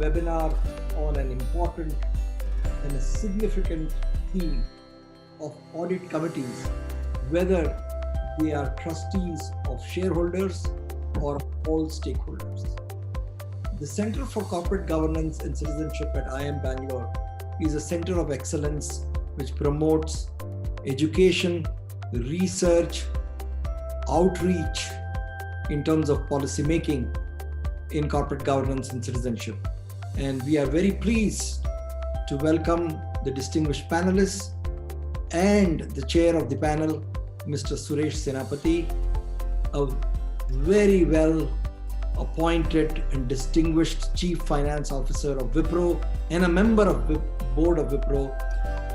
webinar on an important and a significant theme of audit committees, whether they are trustees of shareholders or all stakeholders. The Center for Corporate Governance and Citizenship at IIM Bangalore is a center of excellence which promotes education, research, outreach in terms of policy making in corporate governance and citizenship. And we are very pleased to welcome the distinguished panelists and the chair of the panel, Mr. Suresh Senapati, a very well appointed and distinguished Chief Finance Officer of Wipro and a member of the board of Wipro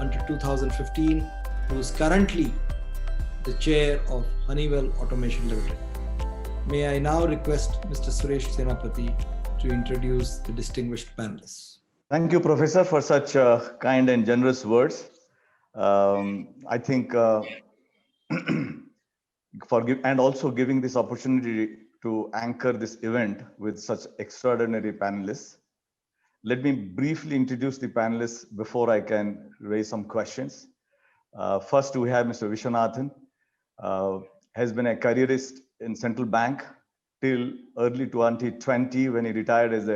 until 2015, who is currently the chair of Honeywell Automation Limited. May I now request Mr. Suresh Senapati to introduce the distinguished panelists. Thank you, Professor, for such kind and generous words. I think and also giving this opportunity to anchor this event with such extraordinary panelists. Let me briefly introduce the panelists before I can raise some questions. First, we have Mr. Viswanathan, has been a careerist in Central Bank till early 2020 when he retired as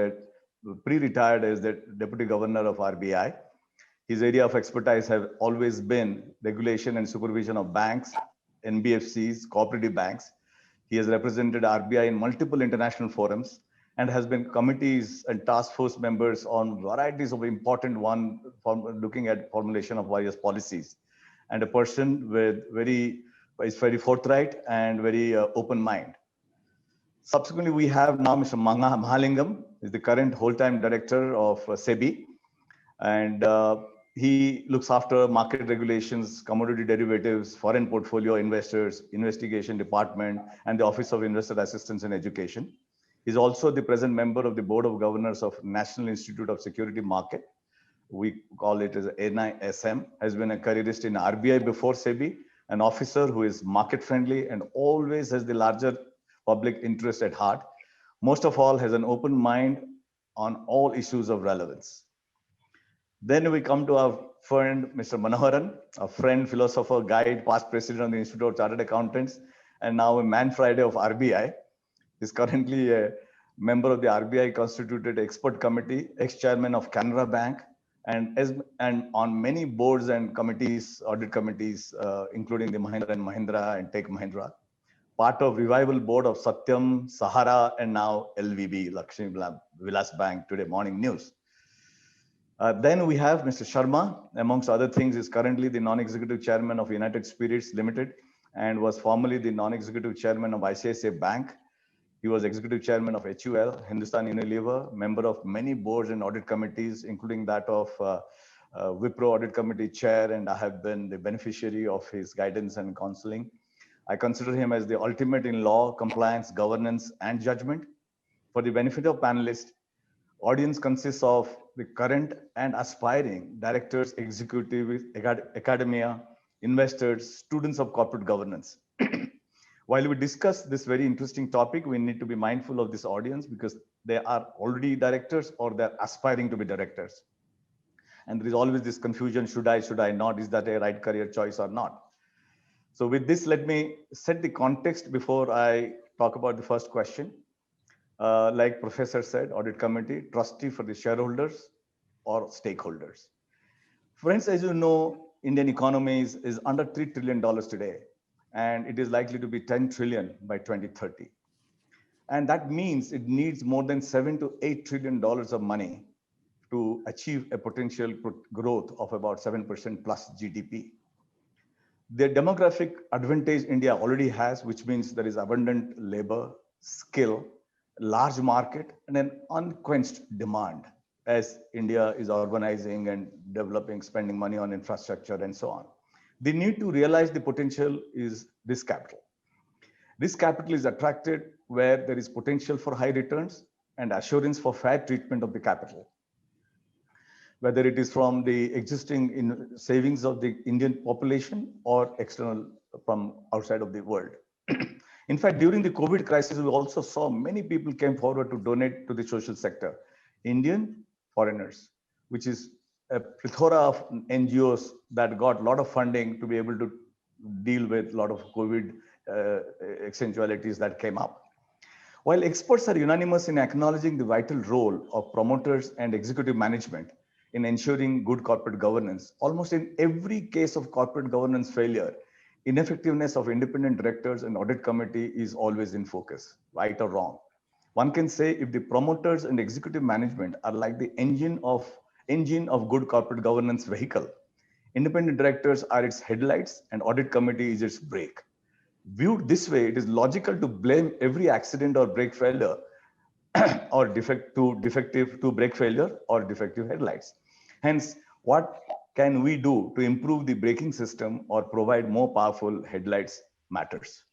pre-retired as the Deputy Governor of RBI. His area of expertise have always been regulation and supervision of banks, NBFCs, cooperative banks. He has represented RBI in multiple international forums and has been committees and task force members on varieties of important looking at formulation of various policies, and a person with is very forthright and very open mind. Subsequently, we have now Mr. Mahalingam, is the current whole-time director of SEBI, and he looks after market regulations, commodity derivatives, foreign portfolio investors, investigation department, and the Office of Investor Assistance and Education. He's also the present member of the Board of Governors of National Institute of Security Market. We call it as NISM, has been a careerist in RBI before SEBI, an officer who is market friendly and always has the larger public interest at heart. Most of all, has an open mind on all issues of relevance. Then we come to our friend, Mr. Manoharan, a friend, philosopher, guide, past president of the Institute of Chartered Accountants, and now a Man Friday of RBI. He's currently a member of the RBI Constituted Expert Committee, ex-chairman of Canara Bank, and on many boards and committees, audit committees, including the Mahindra & Mahindra and Tech Mahindra. Part of revival board of Satyam, Sahara, and now LVB, Lakshmi Vilas Bank, today morning news. Then we have Mr. Sharma, amongst other things, is currently the non-executive chairman of United Spirits Limited and was formerly the non-executive chairman of ICICI Bank. He was executive chairman of HUL, Hindustan Unilever, member of many boards and audit committees, including that of Wipro Audit Committee chair, and I have been the beneficiary of his guidance and counseling. I consider him as the ultimate in law, compliance, governance, and judgment. For the benefit of panelists, audience consists of the current and aspiring directors, executives, academia, investors, students of corporate governance. While we discuss this very interesting topic, we need to be mindful of this audience because they are already directors or they're aspiring to be directors. And there is always this confusion, should I not? Is that a right career choice or not? So with this, let me set the context before I talk about the first question. Like Professor said, audit committee, trustee for the shareholders or stakeholders. Friends, as you know, Indian economy is under $3 trillion today, and it is likely to be 10 trillion by 2030. And that means it needs more than $7 to $8 trillion of money to achieve a potential growth of about 7% plus GDP. The demographic advantage India already has, which means there is abundant labor, skill, large market, and an unquenched demand as India is urbanizing and developing, spending money on infrastructure and so on. The need to realize the potential is risk capital. Risk capital is attracted where there is potential for high returns and assurance for fair treatment of the capital, whether it is from the existing savings of the Indian population or external from outside of the world. In fact, during the COVID crisis, we also saw many people came forward to donate to the social sector. Indian foreigners, which is a plethora of NGOs that got a lot of funding to be able to deal with a lot of COVID accentualities that came up. While experts are unanimous in acknowledging the vital role of promoters and executive management in ensuring good corporate governance, almost in every case of corporate governance failure, ineffectiveness of independent directors and audit committee is always in focus, right or wrong. One can say if the promoters and executive management are like the engine of good corporate governance vehicle, independent directors are its headlights and audit committee is its brake. Viewed this way, it is logical to blame every accident or brake failure or defective brake failure or defective headlights. Hence, what can we do to improve the braking system or provide more powerful headlights matters.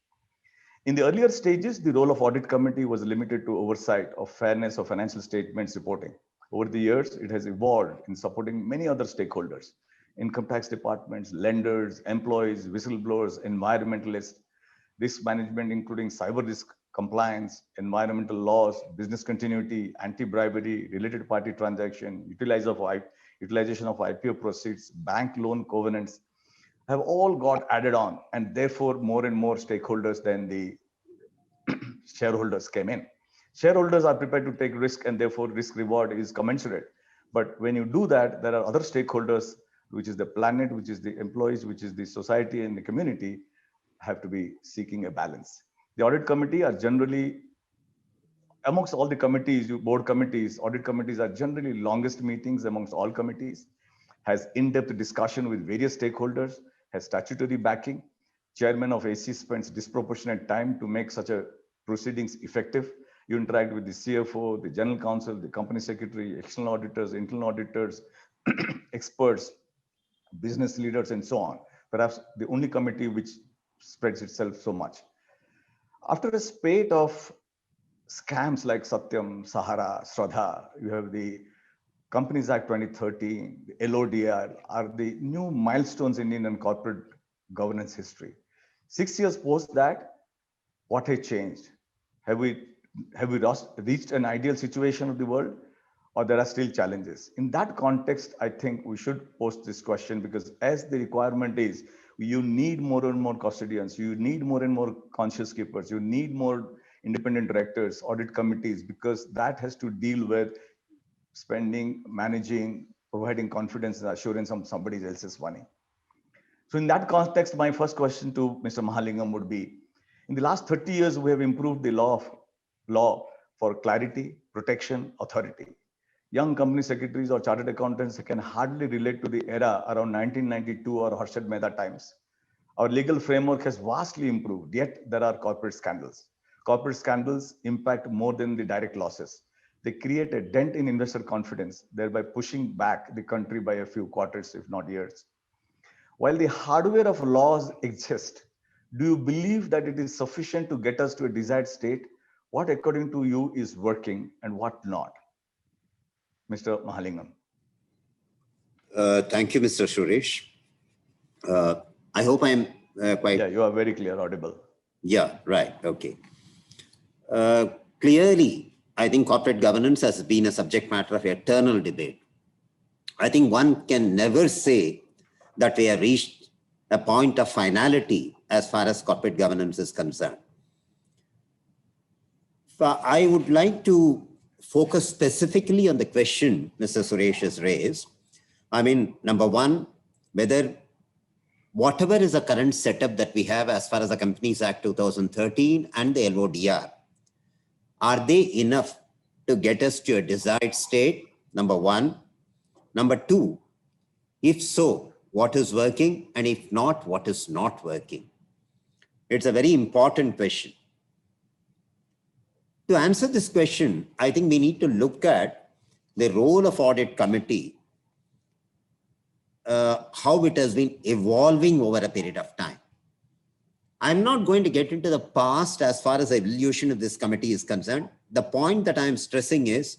In the earlier stages, the role of audit committee was limited to oversight of fairness of financial statements reporting. Over the years, it has evolved in supporting many other stakeholders, income tax departments, lenders, employees, whistleblowers, environmentalists, risk management, including cyber risk compliance, environmental laws, business continuity, anti-bribery, related party transaction, utilization of IPO proceeds, bank loan covenants, have all got added on, and therefore more and more stakeholders than the shareholders came in. Shareholders are prepared to take risk, and therefore risk reward is commensurate. But when you do that, there are other stakeholders, which is the planet, which is the employees, which is the society and the community, have to be seeking a balance. The audit committee are generally, amongst all the committees, board committees, audit committees are generally longest meetings amongst all committees, has in-depth discussion with various stakeholders, has statutory backing. Chairman of AC spends disproportionate time to make such a proceedings effective. You interact with the CFO, the general counsel, the company secretary, external auditors, internal auditors, experts, business leaders, and so on. Perhaps the only committee which spreads itself so much. After a spate of scams like Satyam, Sahara, Shraddha, you have the Companies Act 2013, the LODR are the new milestones in Indian corporate governance history. 6 years post that, what has changed? Have we reached an ideal situation of the world, or there are still challenges? In that context, I think we should post this question, because as the requirement is, you need more and more custodians, you need more and more conscious keepers, you need more independent directors, audit committees, because that has to deal with spending, managing, providing confidence and assurance on somebody else's money. So in that context, my first question to Mr. Mahalingam would be, in the last 30 years, we have improved the law for clarity, protection, authority. Young company secretaries or chartered accountants can hardly relate to the era around 1992 or Harshad Mehta times. Our legal framework has vastly improved, yet there are corporate scandals. Corporate scandals impact more than the direct losses. They create a dent in investor confidence, thereby pushing back the country by a few quarters, if not years. While the hardware of laws exist, do you believe that it is sufficient to get us to a desired state? What, according to you, is working and what not? Mr. Mahalingam. Thank you, Mr. Suresh. I hope I'm quite... Yeah, you are very clear, audible. Yeah, right. Okay. Clearly, I think corporate governance has been a subject matter of eternal debate. I think one can never say that we have reached a point of finality as far as corporate governance is concerned. So I would like to focus specifically on the question Mr. Suresh has raised. I mean, number one, whether whatever is the current setup that we have as far as the Companies Act 2013 and the LODR, are they enough to get us to a desired state? Number one. Number two, if so, what is working? And if not, what is not working? It's a very important question. To answer this question, I think we need to look at the role of audit committee, how it has been evolving over a period of time. I'm not going to get into the past as far as the evolution of this committee is concerned. The point that I'm stressing is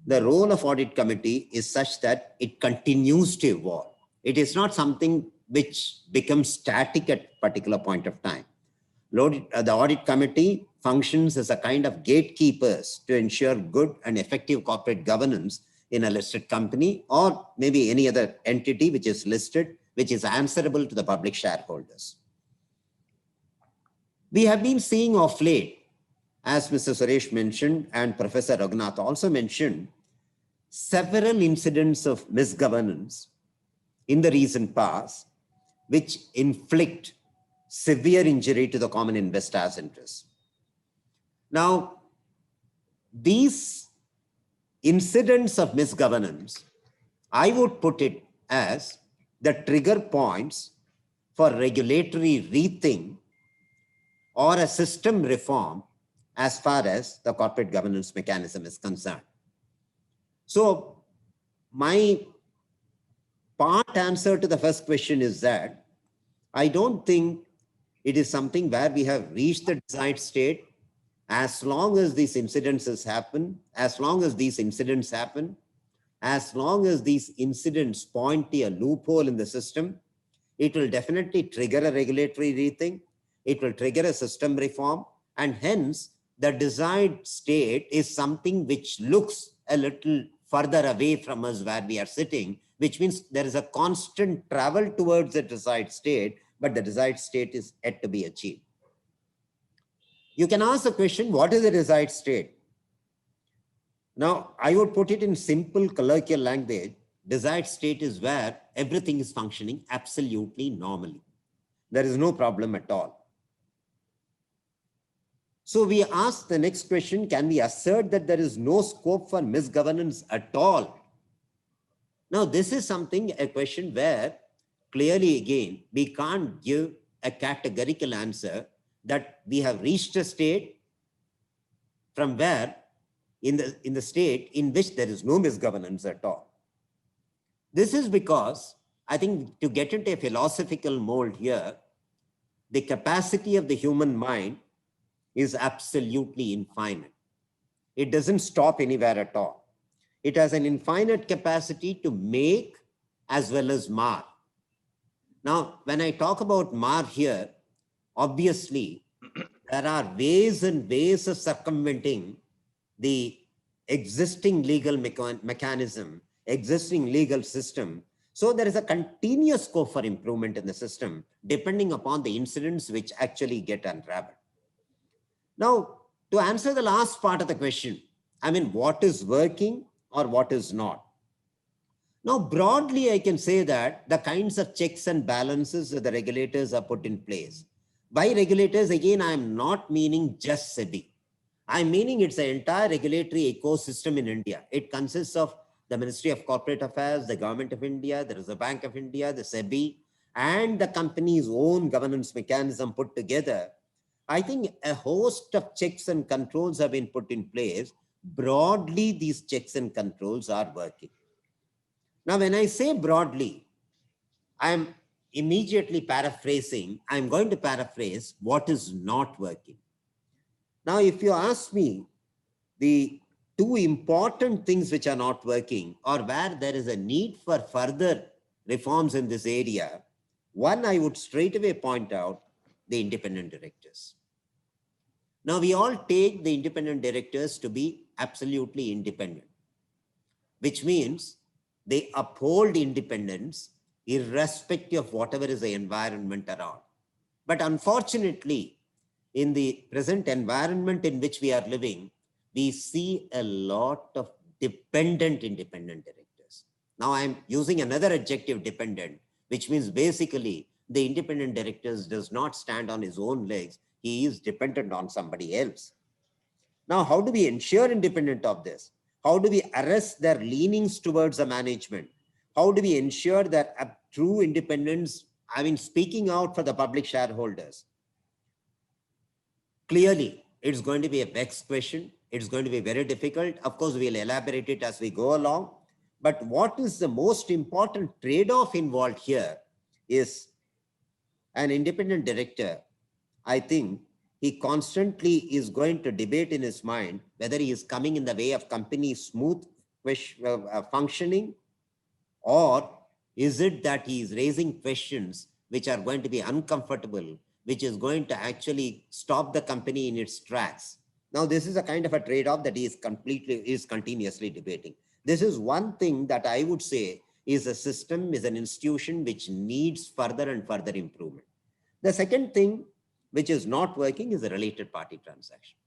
the role of audit committee is such that it continues to evolve. It is not something which becomes static at a particular point of time. The audit committee functions as a kind of gatekeepers to ensure good and effective corporate governance in a listed company or maybe any other entity which is listed, which is answerable to the public shareholders. We have been seeing of late, as Mr. Suresh mentioned and Professor Raghunath also mentioned, several incidents of misgovernance in the recent past, which inflict severe injury to the common investors' interests. Now, these incidents of misgovernance, I would put it as the trigger points for regulatory rethink or a system reform as far as the corporate governance mechanism is concerned. So my part answer to the first question is that I don't think it is something where we have reached the desired state. As long as these incidences happen, as long as these incidents point to a loophole in the system, it will definitely trigger a regulatory rethink. It will trigger a system reform, and hence the desired state is something which looks a little further away from us where we are sitting, which means there is a constant travel towards the desired state, but the desired state is yet to be achieved. You can ask the question, what is the desired state? Now, I would put it in simple colloquial language. Desired state is where everything is functioning absolutely normally. There is no problem at all. So we ask the next question, can we assert that there is no scope for misgovernance at all? Now, this is a question where clearly again, we can't give a categorical answer that we have reached a state from where in the state in which there is no misgovernance at all. This is because I think to get into a philosophical mold here, the capacity of the human mind is absolutely infinite. It doesn't stop anywhere at all. It has an infinite capacity to make as well as mar. Now, when I talk about mar here, obviously, there are ways and ways of circumventing the existing legal mechanism, existing legal system. So there is a continuous scope for improvement in the system, depending upon the incidents which actually get unraveled. Now, to answer the last part of the question, I mean, what is working or what is not? Now, broadly, I can say that the kinds of checks and balances that the regulators are put in place. By regulators, again, I am not meaning just SEBI. I'm meaning it's an entire regulatory ecosystem in India. It consists of the Ministry of Corporate Affairs, the Government of India, the Reserve Bank of India, the SEBI, and the company's own governance mechanism put together. I think a host of checks and controls have been put in place. Broadly, these checks and controls are working. Now, when I say broadly, I'm immediately paraphrasing. I'm going to paraphrase what is not working. Now, if you ask me the two important things which are not working or where there is a need for further reforms in this area, one, I would straight away point out the independent directors. Now, we all take the independent directors to be absolutely independent, which means they uphold independence irrespective of whatever is the environment around. But unfortunately, in the present environment in which we are living, we see a lot of dependent independent directors. Now I'm using another adjective, dependent, which means basically the independent directors does not stand on his own legs. He is dependent on somebody else. Now, how do we ensure independence of this? How do we arrest their leanings towards the management? How do we ensure that a true independence, I mean, speaking out for the public shareholders? Clearly, it's going to be a vexed question. It's going to be very difficult. Of course, we'll elaborate it as we go along. But what is the most important trade-off involved here is an independent director, I think, he constantly is going to debate in his mind whether he is coming in the way of company's smooth functioning, or is it that he is raising questions which are going to be uncomfortable which is going to actually stop the company in its tracks. Now, this is a kind of a trade-off that is continuously debating. This is one thing that I would say is a system, is an institution which needs further and further improvement. The second thing which is not working is a related party transaction.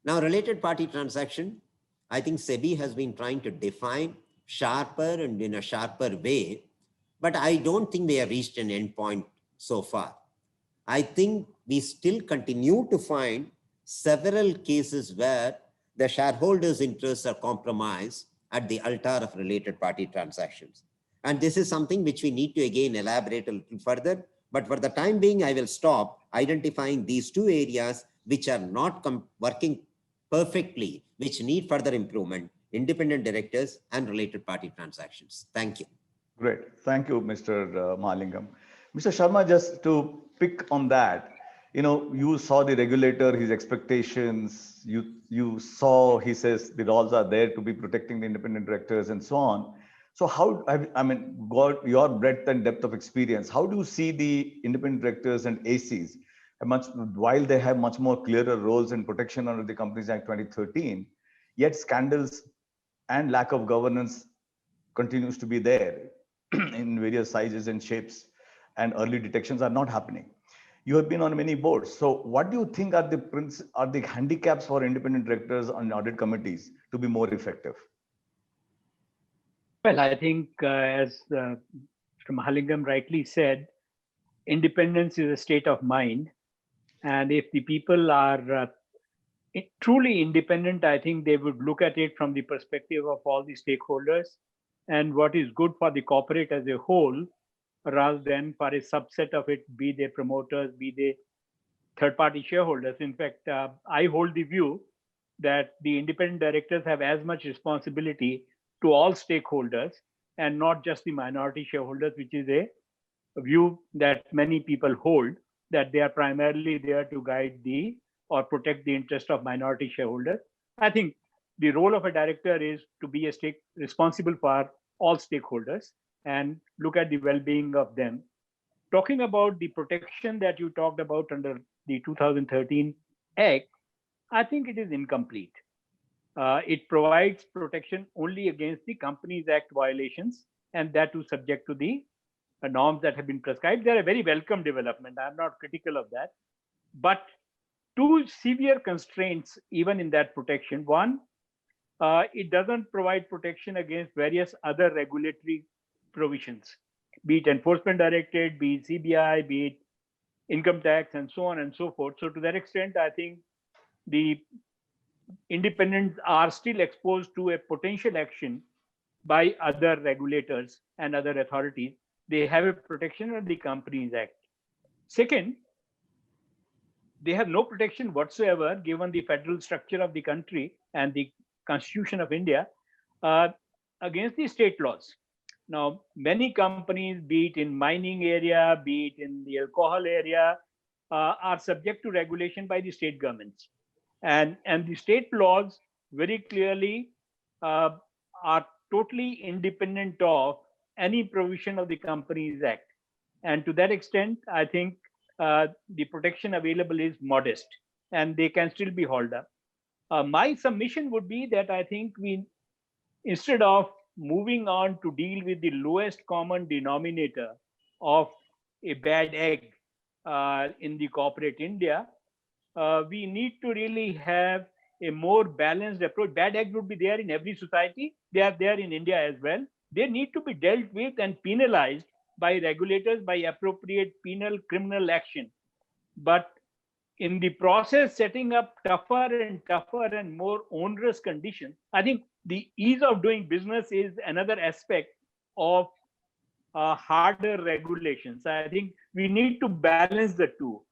Now, related party transaction, I think SEBI has been trying to define sharper and in a sharper way, but I don't think they have reached an endpoint so far. I think we still continue to find several cases where the shareholders' interests are compromised at the altar of related party transactions. And this is something which we need to again elaborate a little further. But for the time being, I will stop identifying these two areas which are not working perfectly, which need further improvement: independent directors and related party transactions. Thank you. Great. Thank you, Mr. Mahalingam. Mr. Sharma, just to pick on that, you saw the regulator, his expectations, you saw, he says the laws are there to be protecting the independent directors and so on. So how, got your breadth and depth of experience, how do you see the independent directors and ACs, while they have much more clearer roles and protection under the Companies Act 2013, yet scandals and lack of governance continues to be there in various sizes and shapes, and early detections are not happening. You have been on many boards. So what do you think are the handicaps for independent directors on audit committees to be more effective? Well, I think as Mr. Mahalingam rightly said, independence is a state of mind. And if the people are truly independent, I think they would look at it from the perspective of all the stakeholders and what is good for the corporate as a whole, rather than for a subset of it, be they promoters, be they third-party shareholders. In fact, I hold the view that the independent directors have as much responsibility to all stakeholders and not just the minority shareholders, which is a view that many people hold, that they are primarily there to guide or protect the interest of minority shareholders. I think the role of a director is to be responsible for all stakeholders and look at the well-being of them. Talking about the protection that you talked about under the 2013 Act, I think it is incomplete. It provides protection only against the Companies Act violations, and that too subject to the norms that have been prescribed. They're a very welcome development. I'm not critical of that. But two severe constraints even in that protection. One, it doesn't provide protection against various other regulatory provisions, be it enforcement directorate, be it CBI, be it income tax, and so on and so forth. So to that extent, I think the independents are still exposed to a potential action by other regulators and other authorities. They have a protection under the Companies Act. Second, they have no protection whatsoever given the federal structure of the country and the Constitution of India against the state laws. Now, many companies, be it in mining area, be it in the alcohol area, are subject to regulation by the state governments. And the state laws very clearly are totally independent of any provision of the Companies Act. And to that extent, I think the protection available is modest and they can still be hauled up. My submission would be that I think instead of moving on to deal with the lowest common denominator of a bad egg in the corporate India, we need to really have a more balanced approach. Bad eggs would be there in every society. They are there in India as well. They need to be dealt with and penalized by regulators by appropriate penal criminal action. But in the process, setting up tougher and more onerous conditions, I think the ease of doing business is another aspect of harder regulations. I think we need to balance the two.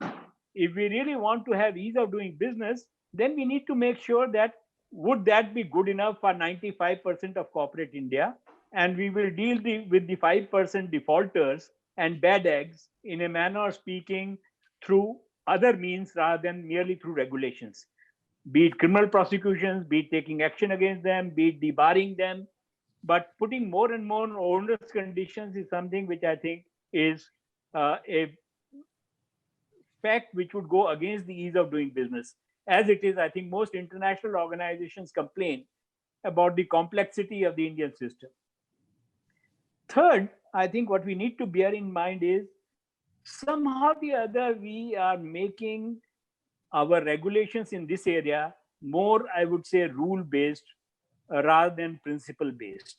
If we really want to have ease of doing business, then we need to make sure that would that be good enough for 95% of corporate India? And we will deal with the 5% defaulters and bad eggs in a manner of speaking through other means rather than merely through regulations, be it criminal prosecutions, be it taking action against them, be it debarring them. But putting more and more onerous conditions is something which I think is a fact which would go against the ease of doing business. As it is, I think most international organizations complain about the complexity of the Indian system. Third, I think what we need to bear in mind is somehow or the other, we are making our regulations in this area more, I would say, rule-based rather than principle-based.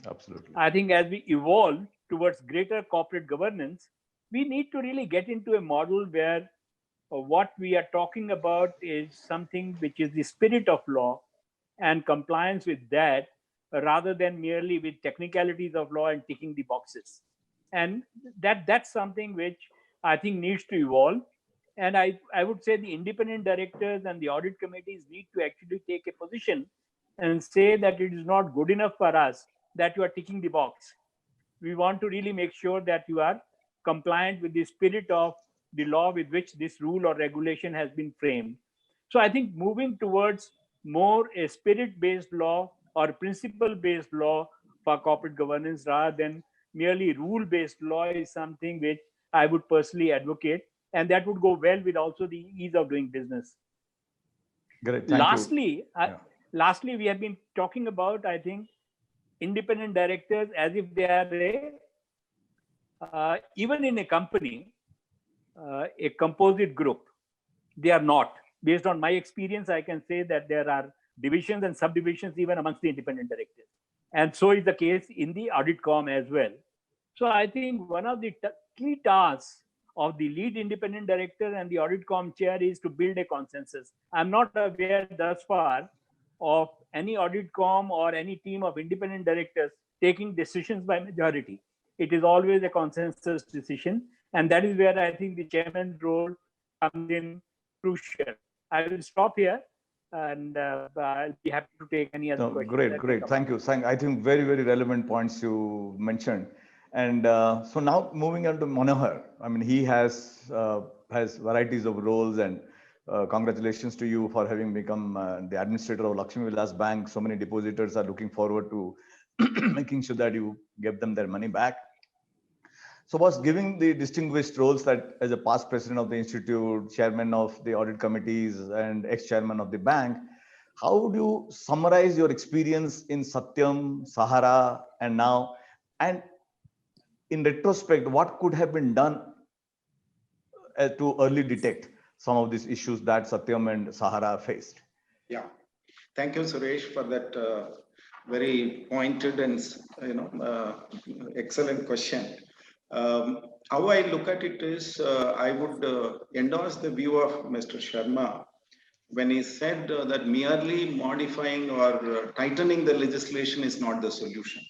Absolutely. I think as we evolve towards greater corporate governance, we need to really get into a model where what we are talking about is something which is the spirit of law and compliance with that, rather than merely with technicalities of law and ticking the boxes. And that's something which I think needs to evolve. And I would say the independent directors and the audit committees need to actually take a position and say that it is not good enough for us that you are ticking the box. We want to really make sure that you are compliant with the spirit of the law with which this rule or regulation has been framed. So I think moving towards more a spirit-based law or principle-based law for corporate governance rather than merely rule-based law is something which I would personally advocate, and that would go well with also the ease of doing business. Great. Thank you. Lastly, we have been talking about, I think, independent directors as if they are even in a company, a composite group. They are not. Based on my experience, I can say that there are divisions and subdivisions even amongst the independent directors. And so is the case in the audit com as well. So I think one of the key tasks of the lead independent director and the audit com chair is to build a consensus. I'm not aware thus far of any audit com or any team of independent directors taking decisions by majority. It is always a consensus decision. And that is where I think the chairman's role comes in crucial. I will stop here and I'll be happy to take any other questions. Great. Thank you. I think very, very relevant points you mentioned. And so now moving on to Manohar. I mean, he has varieties of roles, and congratulations to you for having become the administrator of Lakshmi Vilas Bank. So many depositors are looking forward to making sure that you give them their money back. So was giving the distinguished roles that as a past president of the institute, chairman of the audit committees, and ex-chairman of the bank, how do you summarize your experience in Satyam, Sahara, and now? And in retrospect, what could have been done to early detect some of these issues that Satyam and Sahara faced? Yeah, thank you, Suresh, for that very pointed and excellent question. How I look at it is, I would endorse the view of Mr. Sharma when he said that merely modifying or tightening the legislation is not the solution.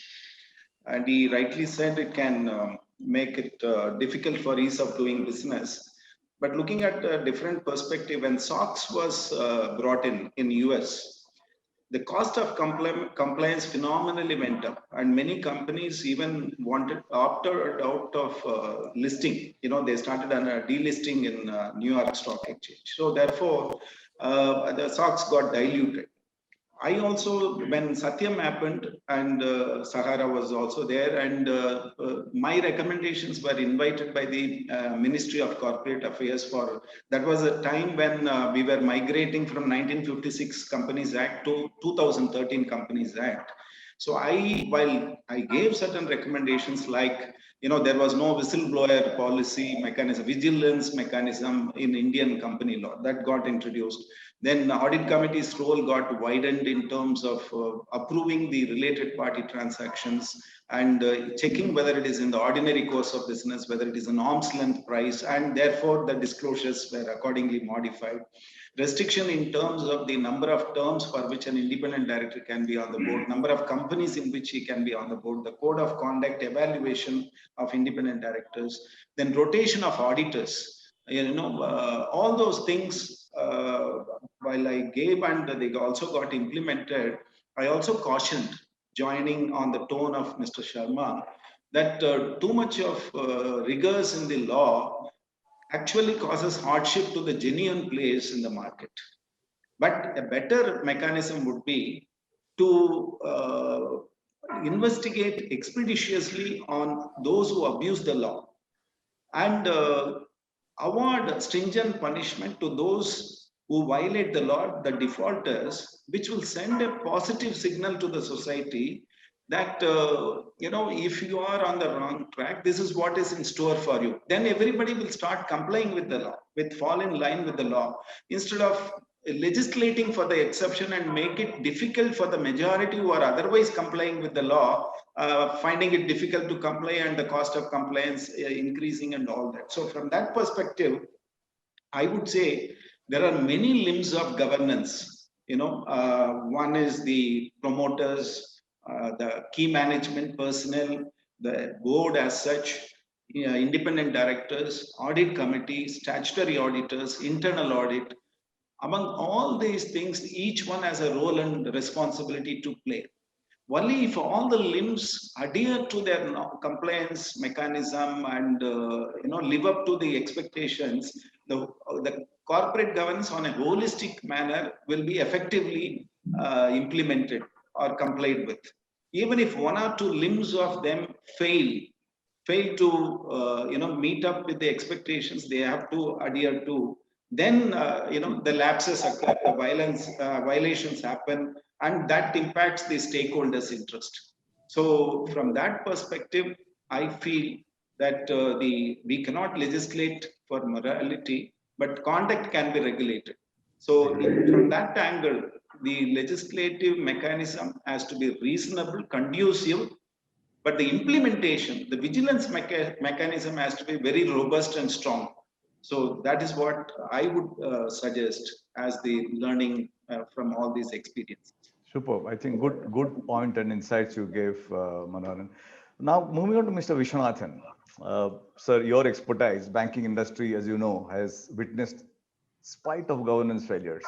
And he rightly said it can make it difficult for ease of doing business. But looking at a different perspective, when SOX was brought in US, the cost of compliance phenomenally went up, and many companies even opted out of listing. They started on a delisting in New York Stock Exchange. So therefore, the SOX got diluted. I also, when Satyam happened and Sahara was also there, and my recommendations were invited by the Ministry of Corporate Affairs that was a time when we were migrating from 1956 Companies Act to 2013 Companies Act. So while I gave certain recommendations like, there was no whistleblower policy mechanism, vigilance mechanism in Indian company law that got introduced. Then the audit committee's role got widened in terms of approving the related party transactions and checking whether it is in the ordinary course of business, whether it is an arm's length price, and therefore the disclosures were accordingly modified. Restriction in terms of the number of terms for which an independent director can be on the board, number of companies in which he can be on the board, the code of conduct, evaluation of independent directors, then rotation of auditors, all those things, while I gave and they also got implemented, I also cautioned, joining on the tone of Mr. Sharma, that too much of rigors in the law actually causes hardship to the genuine players in the market. But a better mechanism would be to investigate expeditiously on those who abuse the law and award stringent punishment to those who violate the law, the defaulters, which will send a positive signal to the society that, if you are on the wrong track, this is what is in store for you. Then everybody will start complying with the law, fall in line with the law, instead of legislating for the exception and make it difficult for the majority who are otherwise complying with the law, finding it difficult to comply and the cost of compliance increasing and all that. So from that perspective, I would say there are many limbs of governance. One is the promoters, the key management personnel, the board as such, independent directors, audit committee, statutory auditors, internal audit. Among all these things, each one has a role and responsibility to play. Only if all the limbs adhere to their compliance mechanism and live up to the expectations, the corporate governance on a holistic manner will be effectively implemented or complied with. Even if one or two limbs of them fail to meet up with the expectations they have to adhere to, then the lapses occur, the violations happen, and that impacts the stakeholders' interest. So from that perspective, I feel that we cannot legislate for morality, but conduct can be regulated. So from that angle, the legislative mechanism has to be reasonable, conducive, but the implementation, the vigilance mechanism has to be very robust and strong. So that is what I would suggest as the learning from all these experiences. Superb. I think good point and insights you gave, Manoharan. Now, moving on to Mr. Viswanathan. Sir, your expertise, banking industry, as you know, has witnessed spite of governance failures.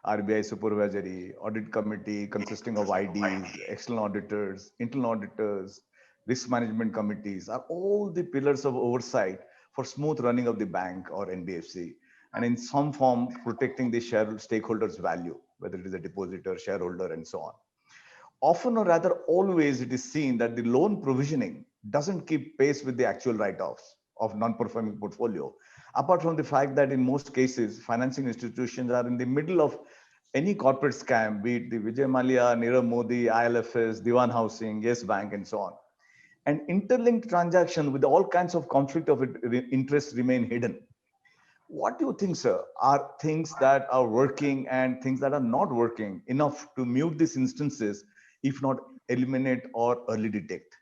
RBI supervisory, audit committee consisting of IDs, external auditors, internal auditors, risk management committees are all the pillars of oversight for smooth running of the bank or NBFC, and in some form protecting the stakeholders' value, whether it is a depositor, shareholder, and so on. Often or rather always it is seen that the loan provisioning doesn't keep pace with the actual write-offs of non-performing portfolio, apart from the fact that in most cases, financing institutions are in the middle of any corporate scam, be it the Vijay Mallya, Nirav Modi, ILFS, Diwan Housing, Yes Bank, and so on. And interlinked transaction with all kinds of conflict of interest remain hidden. What do you think, sir, are things that are working and things that are not working enough to mute these instances, if not eliminate or early detect?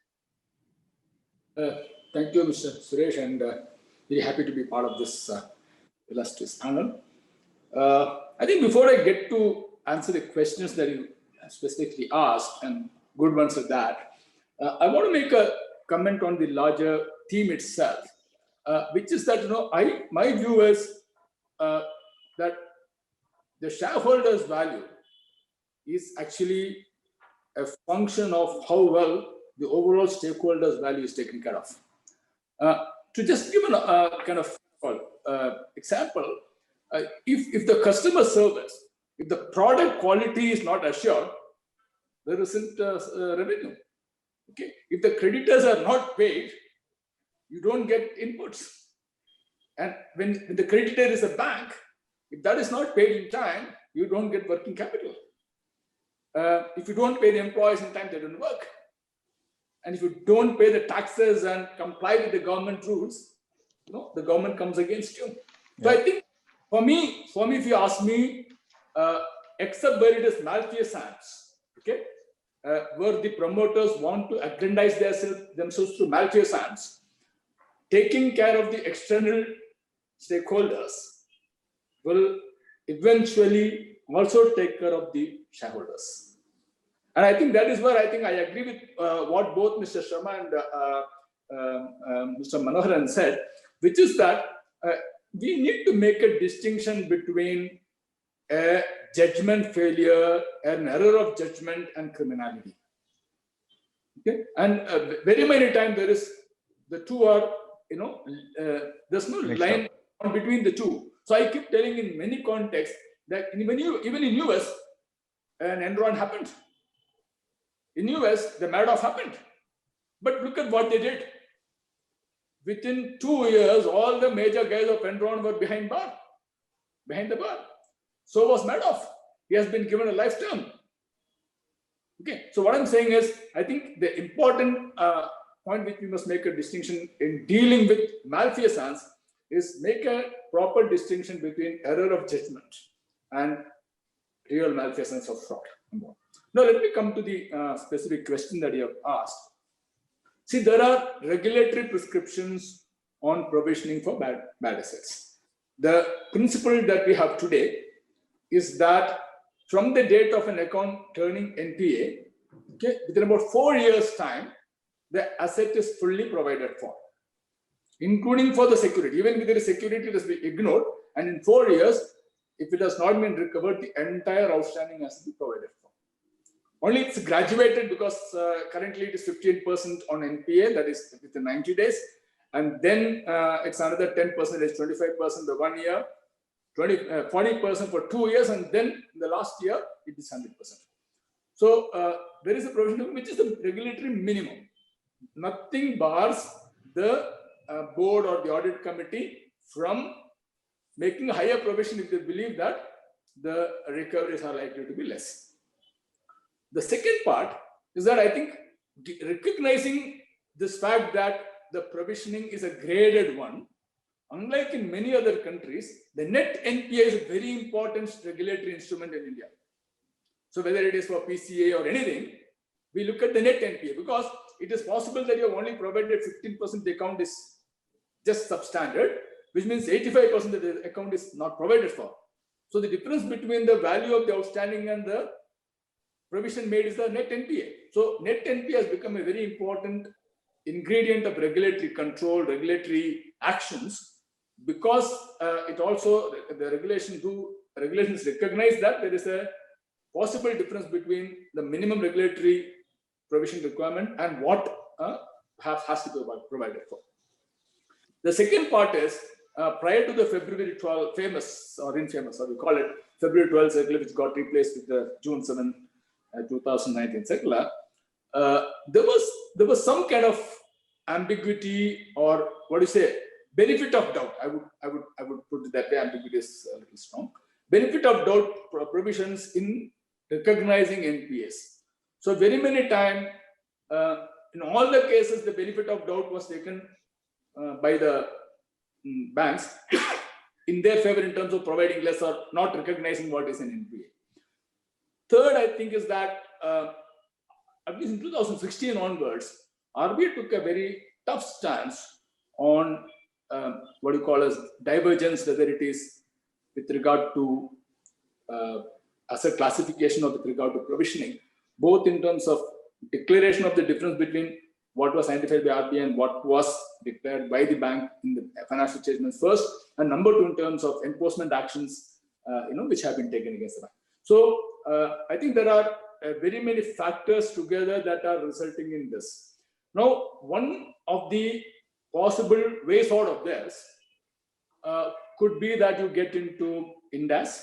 Thank you, Mr. Suresh, and very happy to be part of this illustrious panel. I think before I get to answer the questions that you specifically asked, and good ones at that, I want to make a comment on the larger theme itself, which is that my view is that the shareholders' value is actually a function of how well the overall stakeholders' value is taken care of. To just give a kind of example, if the customer service, if the product quality is not assured, there isn't revenue. Okay, if the creditors are not paid, you don't get inputs. And when the creditor is a bank, if that is not paid in time, you don't get working capital. If you don't pay the employees in time, they don't work. And if you don't pay the taxes and comply with the government rules, the government comes against you. So I think for me, if you ask me, except where it is malfeasance, okay, where the promoters want to aggrandize themselves through malfeasance, taking care of the external stakeholders will eventually also take care of the shareholders. And I think that is where I agree with what both Mr. Sharma and Mr. Manoharan said, which is that we need to make a distinction between a judgment failure, an error of judgment, and criminality. Okay, and very many times the two are, there's no line between the two. So I keep telling in many contexts that even in US, an Enron happened. In US, the Madoff happened. But look at what they did. within 2 years, all the major guys of Enron were behind the bar. So was Madoff. He has been given a life term. Okay, so what I'm saying is, I think the important point which we must make a distinction in dealing with malfeasance is make a proper distinction between error of judgment and real malfeasance or fraud. Now, let me come to the specific question that you have asked. See, there are regulatory prescriptions on provisioning for bad assets. The principle that we have today is that from the date of an account turning NPA, okay, within about 4 years' time, the asset is fully provided for, including for the security. Even if there is security, it has been ignored. And in 4 years, if it has not been recovered, the entire outstanding has to be provided for. Only it's graduated because currently it is 15% on NPA, that is within 90 days. And then it's another 10%, is 25% the 1 year, 40% for 2 years, and then in the last year, it is 100%. So there is a provision which is the regulatory minimum. Nothing bars the board or the audit committee from making a higher provision if they believe that the recoveries are likely to be less. The second part is that I think recognizing this fact that the provisioning is a graded one, unlike in many other countries, the net NPA is a very important regulatory instrument in India. So whether it is for PCA or anything, we look at the net NPA because it is possible that you have only provided 15%, the account is just substandard, which means 85% of the account is not provided for. So the difference between the value of the outstanding and the provision made is the net NPA. So net NPA has become a very important ingredient of regulatory control, regulatory actions, because it also, the regulations recognize that there is a possible difference between the minimum regulatory provision requirement and what has to be provided for. The second part is prior to the February 12 famous or infamous, or we call it February 12 circular, which got replaced with the June 7, 2019 circular, there was some kind of ambiguity, or what do you say, benefit of doubt. I would put it that way. Ambiguity is a little strong. Benefit of doubt provisions in recognizing NPAs. So very many times, in all the cases, the benefit of doubt was taken by the banks in their favor in terms of providing less or not recognizing what is an NPA. Third, I think, is that at least in 2016 onwards, RBI took a very tough stance on what you call as divergence, whether it is with regard to asset classification or with regard to provisioning, both in terms of declaration of the difference between what was identified by RBI and what was declared by the bank in the financial statements first, and number two, in terms of enforcement actions, which have been taken against the bank. So I think there are very many factors together that are resulting in this. Now, one of the possible ways out of this could be that you get into INDAS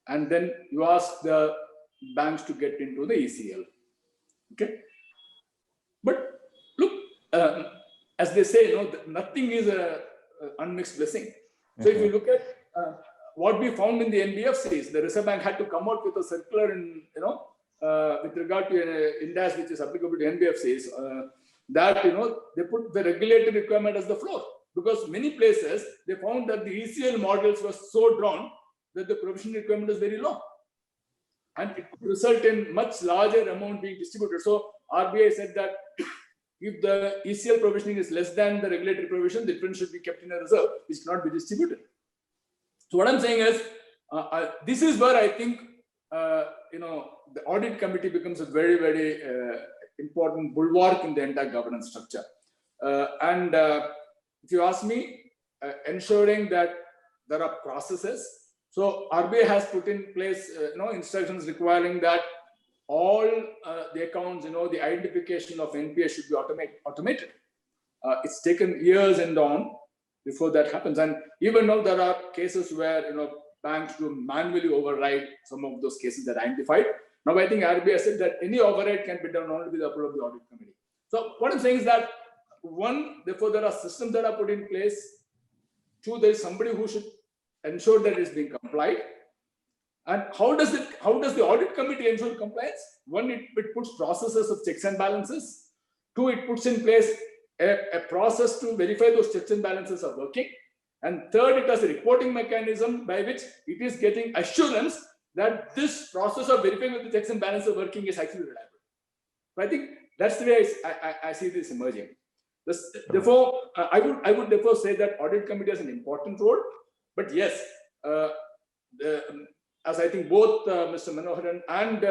and then you ask the banks to get into the ECL. Okay, but look, as they say, nothing is a unmixed blessing. So if you look at what we found in the NBFCs, the Reserve Bank had to come out with a circular in, with regard to INDAS, which is applicable to NBFCs, that, they put the regulatory requirement as the floor, because many places they found that the ECL models were so drawn that the provision requirement is very low. And it could result in much larger amount being distributed. So RBI said that if the ECL provisioning is less than the regulatory provision, the difference should be kept in a reserve, which cannot be distributed. So what I'm saying is, this is where I think, the audit committee becomes a very, very important bulwark in the entire governance structure. And if you ask me, ensuring that there are processes. So RBI has put in place, instructions requiring that all the accounts, the identification of NPA should be automated. It's taken years and on before that happens. And even now there are cases where, banks do manually override some of those cases that are identified. Now, I think RBI said that any override can be done only with the approval of the audit committee. So what I'm saying is that one, therefore, there are systems that are put in place. Two, there is somebody who should ensure that it's being complied. And how does the audit committee ensure compliance? One, it puts processes of checks and balances. Two, it puts in place a process to verify those checks and balances are working. And third, it has a reporting mechanism by which it is getting assurance that this process of verifying that the checks and balances are working is actually reliable. So I think that's the way I see this emerging. Therefore, I would therefore say that audit committee has an important role. But yes, as I think both Mr. Manoharan and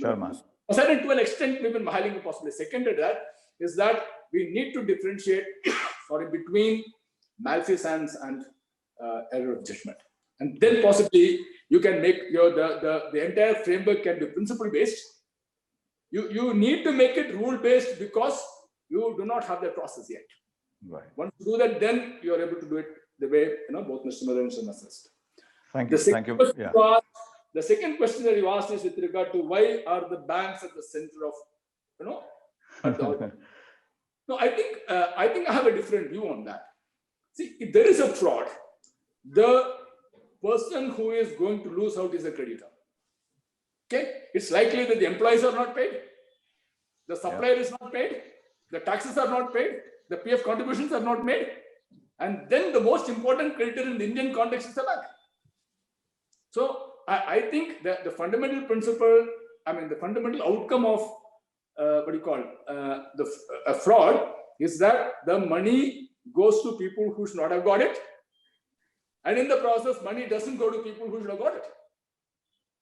Sharma. to an extent, even Mahalingam possibly seconded that, is that we need to differentiate between malfeasance and error of judgment. And then possibly you can make the entire framework can be principle based. You need to make it rule based because you do not have that process yet. Right. Once you do that, then you are able to do it the way both Mr. Mother and Mr. Assist. Thank you. Thank you. Yeah. The second question that you asked is with regard to why are the banks at the center of, No, I think I have a different view on that. See, if there is a fraud, the person who is going to lose out is a creditor. Okay, it's likely that the employees are not paid, the supplier is not paid, the taxes are not paid, the PF contributions are not made, and then the most important creditor in the Indian context is the bank. So I think that the fundamental principle, the fundamental outcome of a fraud is that the money goes to people who should not have got it. And in the process, money doesn't go to people who should have got it.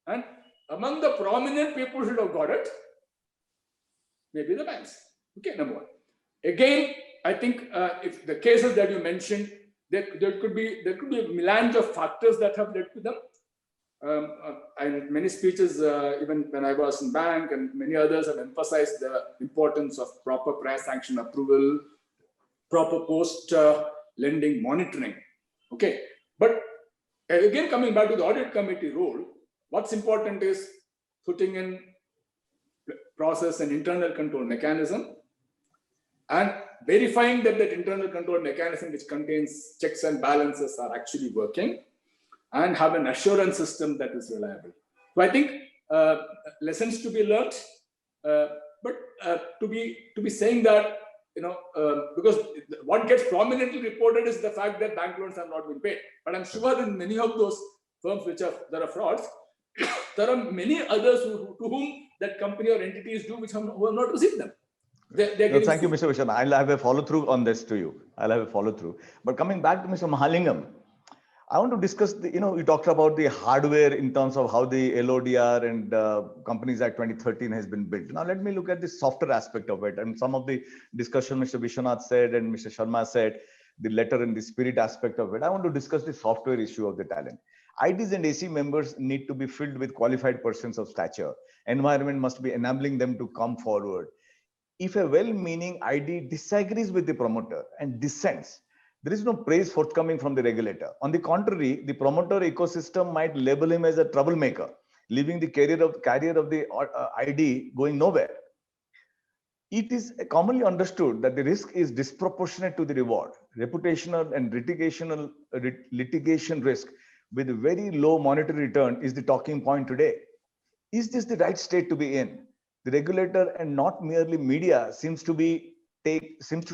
And among the prominent people who should have got it, maybe the banks. Okay, number one. Again, I think if the cases that you mentioned, there could be a melange of factors that have led to them. And many speeches, even when I was in bank, and many others have emphasized the importance of proper prior sanction approval, proper post lending monitoring. Okay, but again, coming back to the audit committee role, what's important is putting in process and internal control mechanism and verifying that internal control mechanism, which contains checks and balances, are actually working, and have an assurance system that is reliable. So I think lessons to be learned, but to be saying that, because what gets prominently reported is the fact that bank loans have not been paid. But I'm sure in many of those firms there are frauds, there are many others to whom that company or entities do who have not received them. No, thank you, Mr. Vishan. I'll have a follow through on this to you. I'll have a follow through. But coming back to Mr. Mahalingam, I want to discuss you talked about the hardware in terms of how the LODR and Companies Act 2013 has been built. Now, let me look at the software aspect of it. And some of the discussion Mr. Vishwanath said and Mr. Sharma said, the letter and the spirit aspect of it. I want to discuss the software issue of the talent. IDs and AC members need to be filled with qualified persons of stature. Environment must be enabling them to come forward. If a well-meaning ID disagrees with the promoter and dissents, there is no praise forthcoming from the regulator. On the contrary, the promoter ecosystem might label him as a troublemaker, leaving the carrier of the ID going nowhere. It is commonly understood that the risk is disproportionate to the reward. Reputational and litigation risk with very low monetary return is the talking point today. Is this the right state to be in? The regulator and not merely media seems to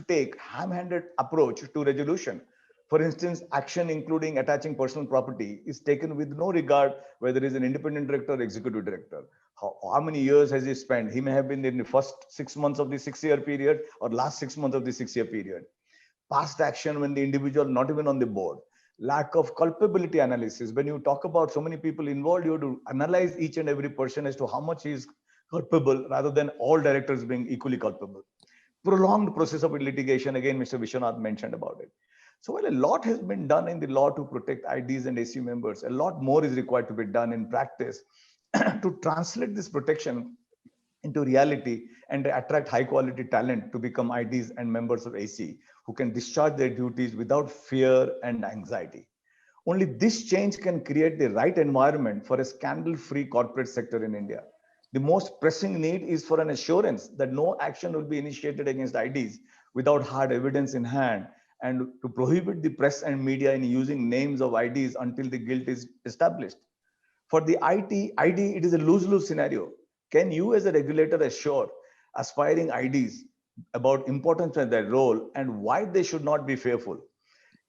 take ham-handed approach to resolution. For instance, action including attaching personal property is taken with no regard whether he is an independent director or executive director. How many years has he spent? He may have been in the first 6 months of the 6-year period or last 6 months of the 6-year period. Past action when the individual not even on the board. Lack of culpability analysis. When you talk about so many people involved, you have to analyze each and every person as to how much he is culpable rather than all directors being equally culpable. Prolonged process of litigation, again, Mr. Vishwanath mentioned about it. So while a lot has been done in the law to protect IDs and AC members, a lot more is required to be done in practice to translate this protection into reality and attract high quality talent to become IDs and members of AC who can discharge their duties without fear and anxiety. Only this change can create the right environment for a scandal-free corporate sector in India. The most pressing need is for an assurance that no action will be initiated against IDs without hard evidence in hand, and to prohibit the press and media in using names of IDs until the guilt is established. For the ID, it is a lose-lose scenario. Can you as a regulator assure aspiring IDs about importance of their role and why they should not be fearful?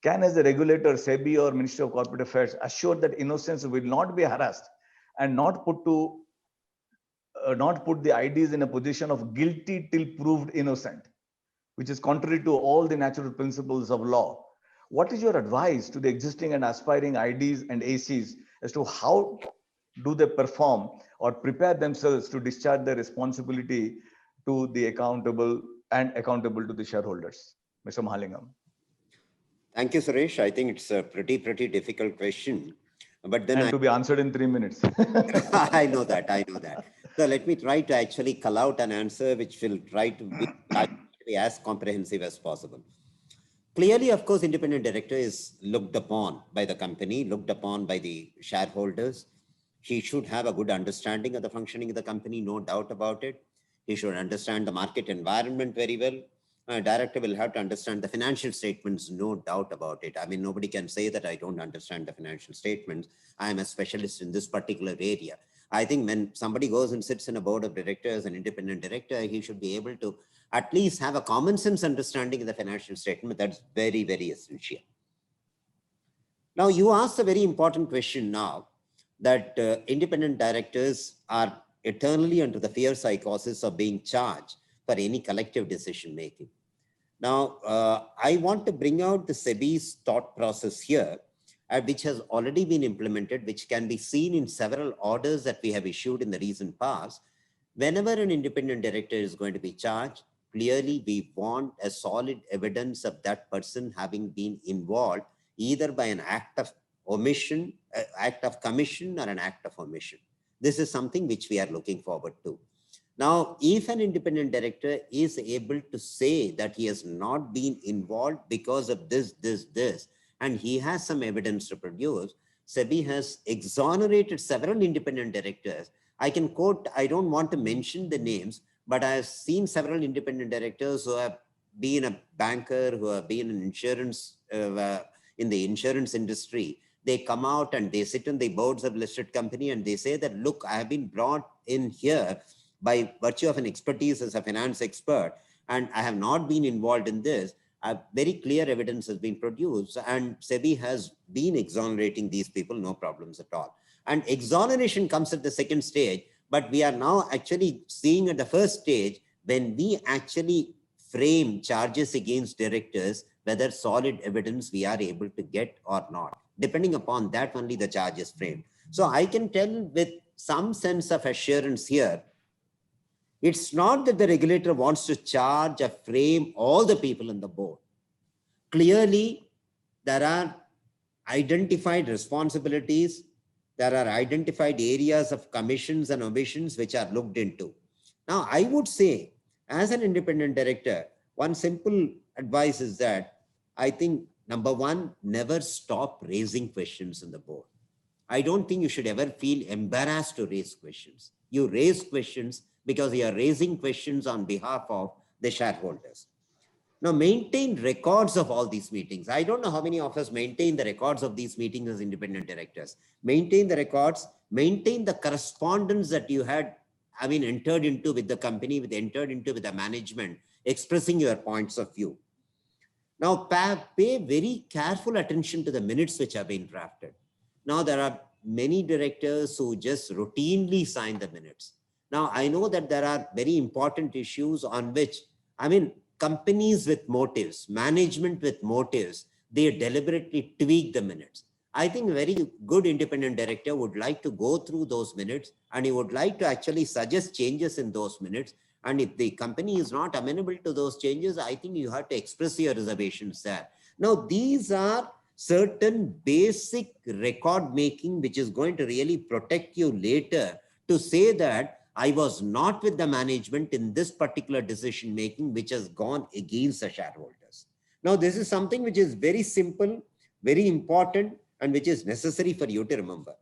Can as a regulator, SEBI or Ministry of Corporate Affairs assure that innocence will not be harassed and not put the IDs in a position of guilty till proved innocent, which is contrary to all the natural principles of law? What is your advice to the existing and aspiring IDs and ACs as to how do they perform or prepare themselves to discharge their responsibility to the accountable to the shareholders? Mr. Mahalingam. Thank you, Suresh. I think it's a pretty difficult question. But then to be answered in 3 minutes. I know that. So let me try to actually cull out an answer which will try to be as comprehensive as possible. Clearly, of course, independent director is looked upon by the company, looked upon by the shareholders. He should have a good understanding of the functioning of the company, no doubt about it. He should understand the market environment very well. A director will have to understand the financial statements, no doubt about it. I mean, nobody can say that I don't understand the financial statements. I am a specialist in this particular area. I think when somebody goes and sits in a board of directors, an independent director, he should be able to at least have a common sense understanding of the financial statement. That's very essential. Now, you asked a very important question now that independent directors are eternally under the fear psychosis of being charged for any collective decision making. Now, I want to bring out the SEBI's thought process here, which has already been implemented, which can be seen in several orders that we have issued in the recent past. Whenever an independent director is going to be charged, clearly we want a solid evidence of that person having been involved either by an act of omission, act of commission, or an act of omission. This is something which we are looking forward to. Now, if an independent director is able to say that he has not been involved because of this, and he has some evidence to produce, SEBI has exonerated several independent directors. I can quote, I don't want to mention the names, but I have seen several independent directors who have been a banker, who have been in insurance, in the insurance industry. They come out and they sit on the boards of listed company and they say that, look, I have been brought in here by virtue of an expertise as a finance expert, and I have not been involved in this. Very clear evidence has been produced, and SEBI has been exonerating these people, no problems at all. And exoneration comes at the second stage, but we are now actually seeing at the first stage when we actually frame charges against directors, whether solid evidence we are able to get or not. Depending upon that, only the charge is framed. So I can tell with some sense of assurance here, it's not that the regulator wants to charge or frame all the people on the board. Clearly, there are identified responsibilities. There are identified areas of commissions and omissions which are looked into. Now, I would say, as an independent director, one simple advice is that I think, number one, never stop raising questions on the board. I don't think you should ever feel embarrassed to raise questions. You raise questions because you are raising questions on behalf of the shareholders. Now, maintain records of all these meetings. I don't know how many of us maintain the records of these meetings as independent directors. Maintain the records, maintain the correspondence that you had, entered into with the company, entered into with the management, expressing your points of view. Now, pay very careful attention to the minutes which have been drafted. Now, there are many directors who just routinely sign the minutes. Now, I know that there are very important issues on which, companies with motives, management with motives, they deliberately tweak the minutes. I think a very good independent director would like to go through those minutes and he would like to actually suggest changes in those minutes. And if the company is not amenable to those changes, I think you have to express your reservations there. Now, these are certain basic record making, which is going to really protect you later to say that I was not with the management in this particular decision making, which has gone against the shareholders. Now, this is something which is very simple, very important, and which is necessary for you to remember.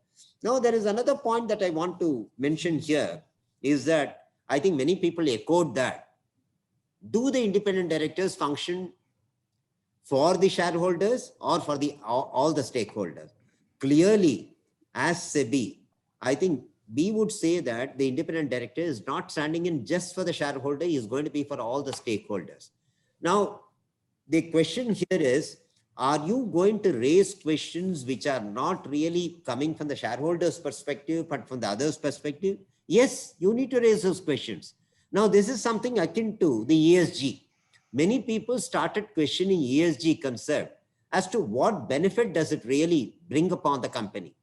Now, there is another point that I want to mention here, is that I think many people echoed that. Do the independent directors function for the shareholders or for the all the stakeholders? Clearly, as SEBI, I think we would say that the independent director is not standing in just for the shareholder, he is going to be for all the stakeholders. Now, the question here is, are you going to raise questions which are not really coming from the shareholders' perspective, but from the others' perspective? Yes, you need to raise those questions. Now, this is something akin to the ESG. Many people started questioning ESG concept as to what benefit does it really bring upon the company.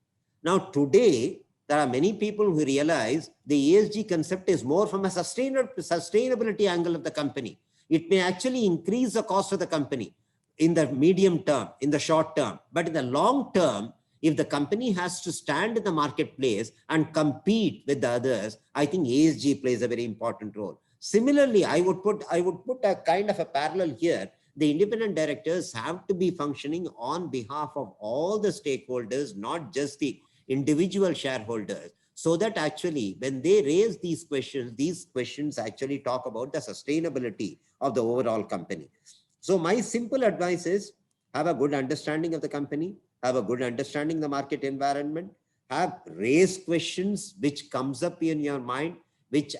Now, today, there are many people who realize the ESG concept is more from a sustainability angle of the company. It may actually increase the cost of the company in the medium term, in the short term, but in the long term, if the company has to stand in the marketplace and compete with the others, I think ESG plays a very important role. Similarly, I would put a kind of a parallel here. The independent directors have to be functioning on behalf of all the stakeholders, not just the individual shareholders, so that actually when they raise these questions actually talk about the sustainability of the overall company. So my simple advice is, have a good understanding of the company, have a good understanding of the market environment, have raised questions which comes up in your mind, which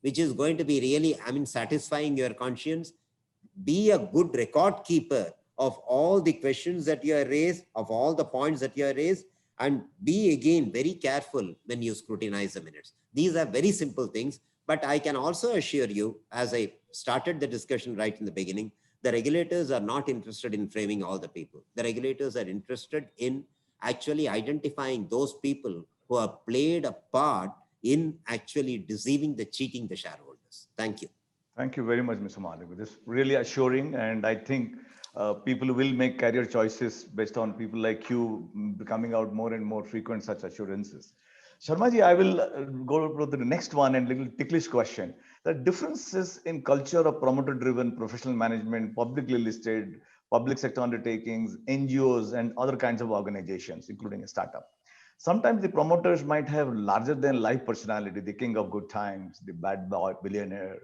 is going to be really, satisfying your conscience. Be a good record keeper of all the questions that you have raised, of all the points that you have raised, and be again very careful when you scrutinize the minutes. These are very simple things, but I can also assure you, as I started the discussion right in the beginning, the regulators are not interested in framing all the people. The regulators are interested in actually identifying those people who have played a part in actually deceiving, cheating the shareholders. Thank you. Thank you very much, Mr. Malik. This is really assuring, and I think people will make career choices based on people like you coming out more and more frequent such assurances. Sharmaji, I will go to the next one and little ticklish question. The differences in culture of promoter-driven professional management, publicly listed, public sector undertakings, NGOs, and other kinds of organizations, including a startup. Sometimes the promoters might have larger than life personality, the king of good times, the bad boy billionaire.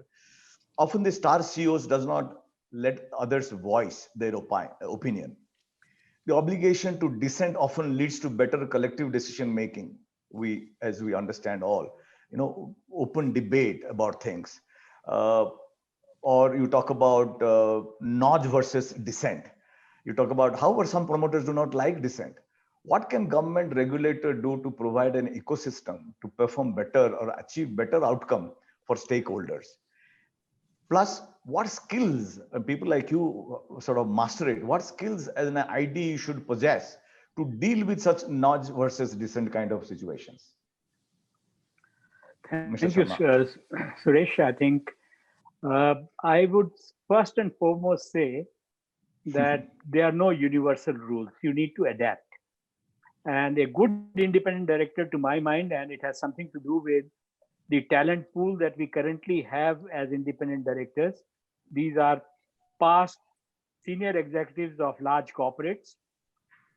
Often the star CEOs does not let others voice their opinion. The obligation to dissent often leads to better collective decision making. As we understand all, open debate about things. Or you talk about nudge versus dissent. You talk about how some promoters do not like dissent. What can government regulator do to provide an ecosystem to perform better or achieve better outcome for stakeholders? Plus, what skills people like you sort of master it? What skills as an ID should possess to deal with such nudge versus dissent kind of situations? Thank you, Suresh. I think I would first and foremost say that there are no universal rules. You need to adapt. And a good independent director, to my mind, and it has something to do with the talent pool that we currently have as independent directors. These are past senior executives of large corporates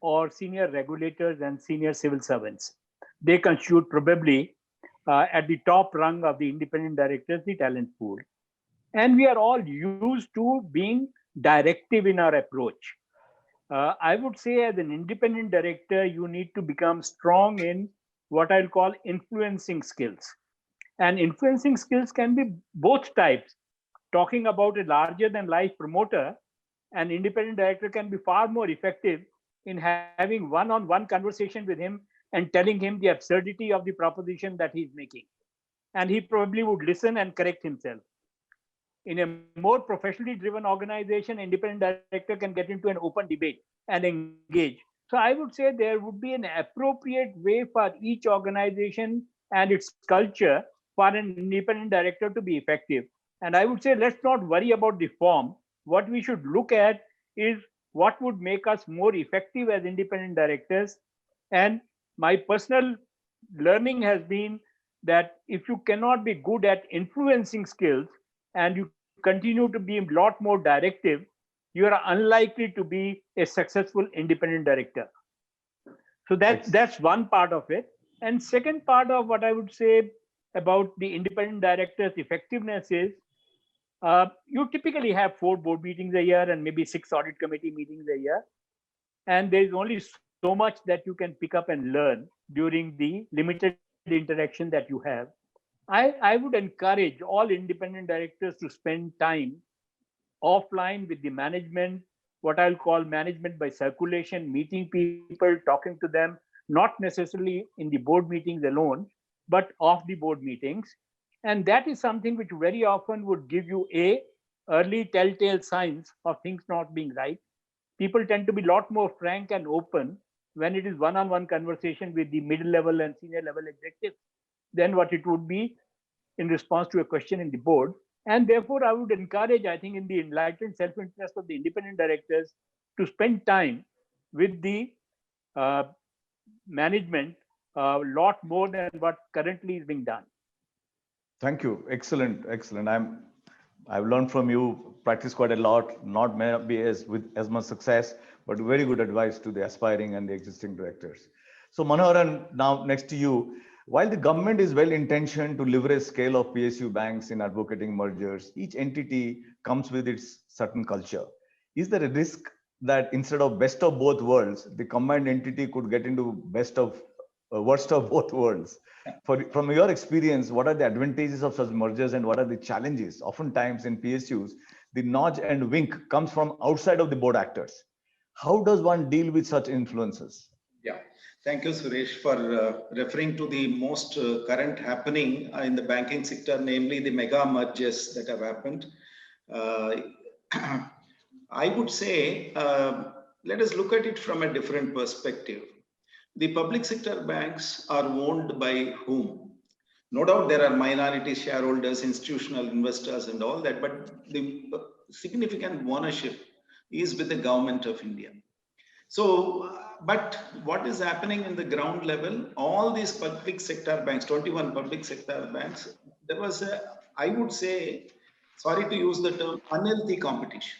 or senior regulators and senior civil servants. They constitute probably at the top rung of the independent directors, the talent pool. And we are all used to being directive in our approach. I would say as an independent director, you need to become strong in what I'll call influencing skills. And influencing skills can be both types. Talking about a larger than life promoter, an independent director can be far more effective in having one-on-one conversation with him and telling him the absurdity of the proposition that he's making. And he probably would listen and correct himself. In a more professionally driven organization, independent director can get into an open debate and engage. So I would say there would be an appropriate way for each organization and its culture for an independent director to be effective. And I would say, let's not worry about the form. What we should look at is what would make us more effective as independent directors. And my personal learning has been that if you cannot be good at influencing skills and you continue to be a lot more directive, you are unlikely to be a successful independent director. So that's one part of it. And second part of what I would say, about the independent director's effectiveness is you typically have 4 board meetings a year and maybe 6 audit committee meetings a year. And there's only so much that you can pick up and learn during the limited interaction that you have. I would encourage all independent directors to spend time offline with the management, what I'll call management by circulation, meeting people, talking to them, not necessarily in the board meetings alone, but off the board meetings. And that is something which very often would give you early telltale signs of things not being right. People tend to be a lot more frank and open when it is one-on-one conversation with the middle level and senior level executives than what it would be in response to a question in the board. And therefore, I would encourage, I think, in the enlightened self-interest of the independent directors, to spend time with the management a lot more than what currently is being done. Thank you. Excellent. Excellent. I've learned from you, practice quite a lot, not maybe with as much success, but very good advice to the aspiring and the existing directors. So Manoharan, now next to you. While the government is well intentioned to leverage scale of PSU banks in advocating mergers, each entity comes with its certain culture. Is there a risk that instead of best of both worlds, the combined entity could get into worst of both worlds? From your experience, what are the advantages of such mergers and what are the challenges? Oftentimes in PSUs, the nudge and wink comes from outside of the board actors. How does one deal with such influences? Yeah, thank you, Suresh, for referring to the most current happening in the banking sector, namely the mega mergers that have happened. I would say, let us look at it from a different perspective. The public sector banks are owned by whom? No doubt there are minority shareholders, institutional investors and all that, but the significant ownership is with the government of India. So, but what is happening in the ground level, all these public sector banks, 21 public sector banks, there was I would say, sorry to use the term, unhealthy competition,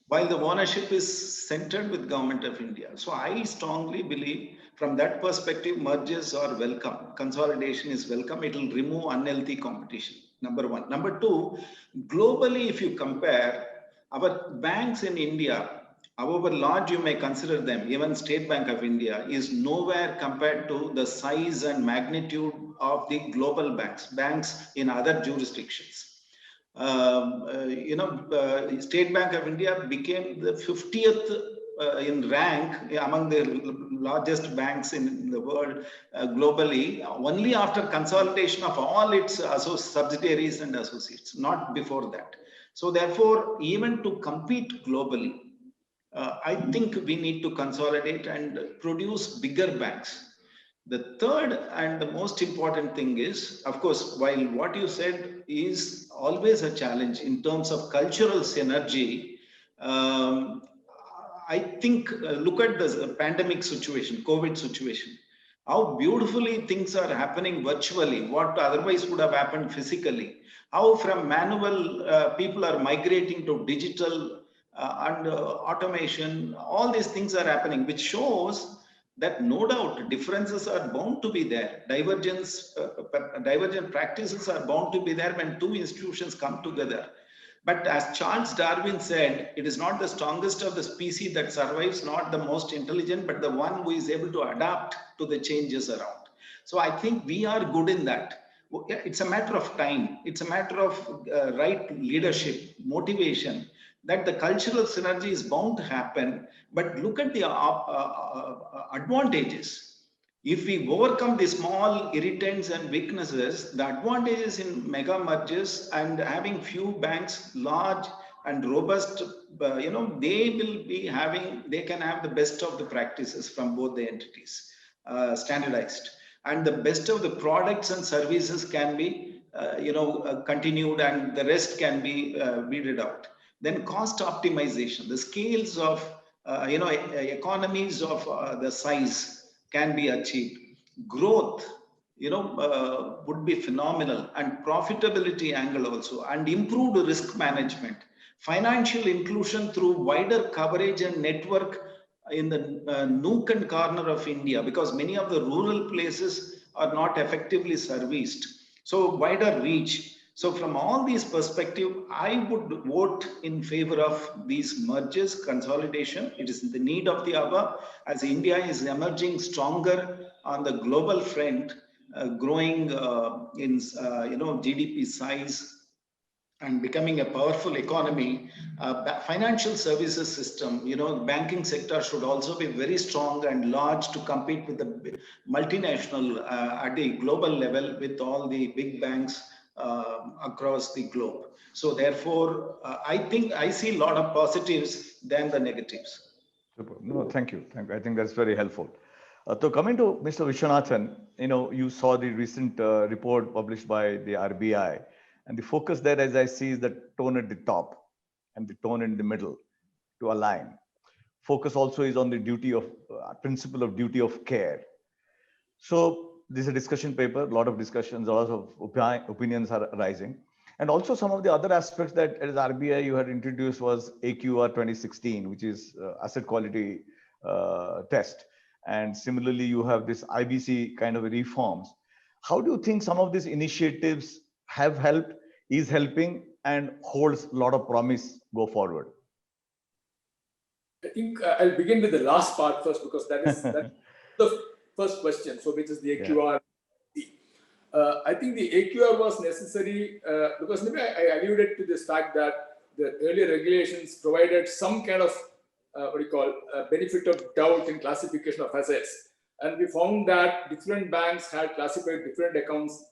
while the ownership is centered with government of India. So I strongly believe from that perspective, mergers are welcome. Consolidation is welcome. It will remove unhealthy competition, number one. Number two, globally, if you compare our banks in India, however large you may consider them, even State Bank of India is nowhere compared to the size and magnitude of the global banks in other jurisdictions. State Bank of India became the 50th in rank among the largest banks in the world globally, only after consolidation of all its subsidiaries and associates, not before that. So therefore, even to compete globally, I think we need to consolidate and produce bigger banks. The third and the most important thing is, of course, while what you said is always a challenge in terms of cultural synergy, I think look at the pandemic situation, COVID situation, how beautifully things are happening virtually, what otherwise would have happened physically, how from manual people are migrating to digital and automation, all these things are happening, which shows that no doubt differences are bound to be there. Divergent practices are bound to be there when two institutions come together. But as Charles Darwin said, it is not the strongest of the species that survives, not the most intelligent, but the one who is able to adapt to the changes around. So I think we are good in that. It's a matter of time. It's a matter of right leadership, motivation, that the cultural synergy is bound to happen. But look at the advantages. If we overcome the small irritants and weaknesses, the advantages in mega mergers and having few banks, large and robust, they will be they can have the best of the practices from both the entities, standardized. And the best of the products and services can be, continued, and the rest can be weeded out. Then cost optimization, the scales of, economies of the size can be achieved. Growth, would be phenomenal, and profitability angle also, and improved risk management, financial inclusion through wider coverage and network in the nook and corner of India, because many of the rural places are not effectively serviced. So wider reach. So from all these perspective, I would vote in favor of these mergers, consolidation. It is the need of the hour as India is emerging stronger on the global front, growing in GDP size and becoming a powerful economy. Financial services system, the banking sector should also be very strong and large to compete with the multinational at the global level with all the big banks across the globe. So therefore, I think I see a lot of positives than the negatives. Super. No, thank you. I think that's very helpful. So coming to Mr. Vishwanathan, you saw the recent report published by the RBI, and the focus there, as I see, is the tone at the top and the tone in the middle to align. Focus also is on the principle of duty of care. So this is a discussion paper, a lot of discussions, a lot of opinions are arising. And also some of the other aspects that as RBI you had introduced was AQR 2016, which is asset quality test. And similarly, you have this IBC kind of reforms. How do you think some of these initiatives have helped, is helping, and holds a lot of promise go forward? I think I'll begin with the last part first, because that's the first question. So which is the AQR. Yeah. I think the AQR was necessary because maybe I alluded to this fact that the earlier regulations provided some kind of benefit of doubt in classification of assets. And we found that different banks had classified different accounts,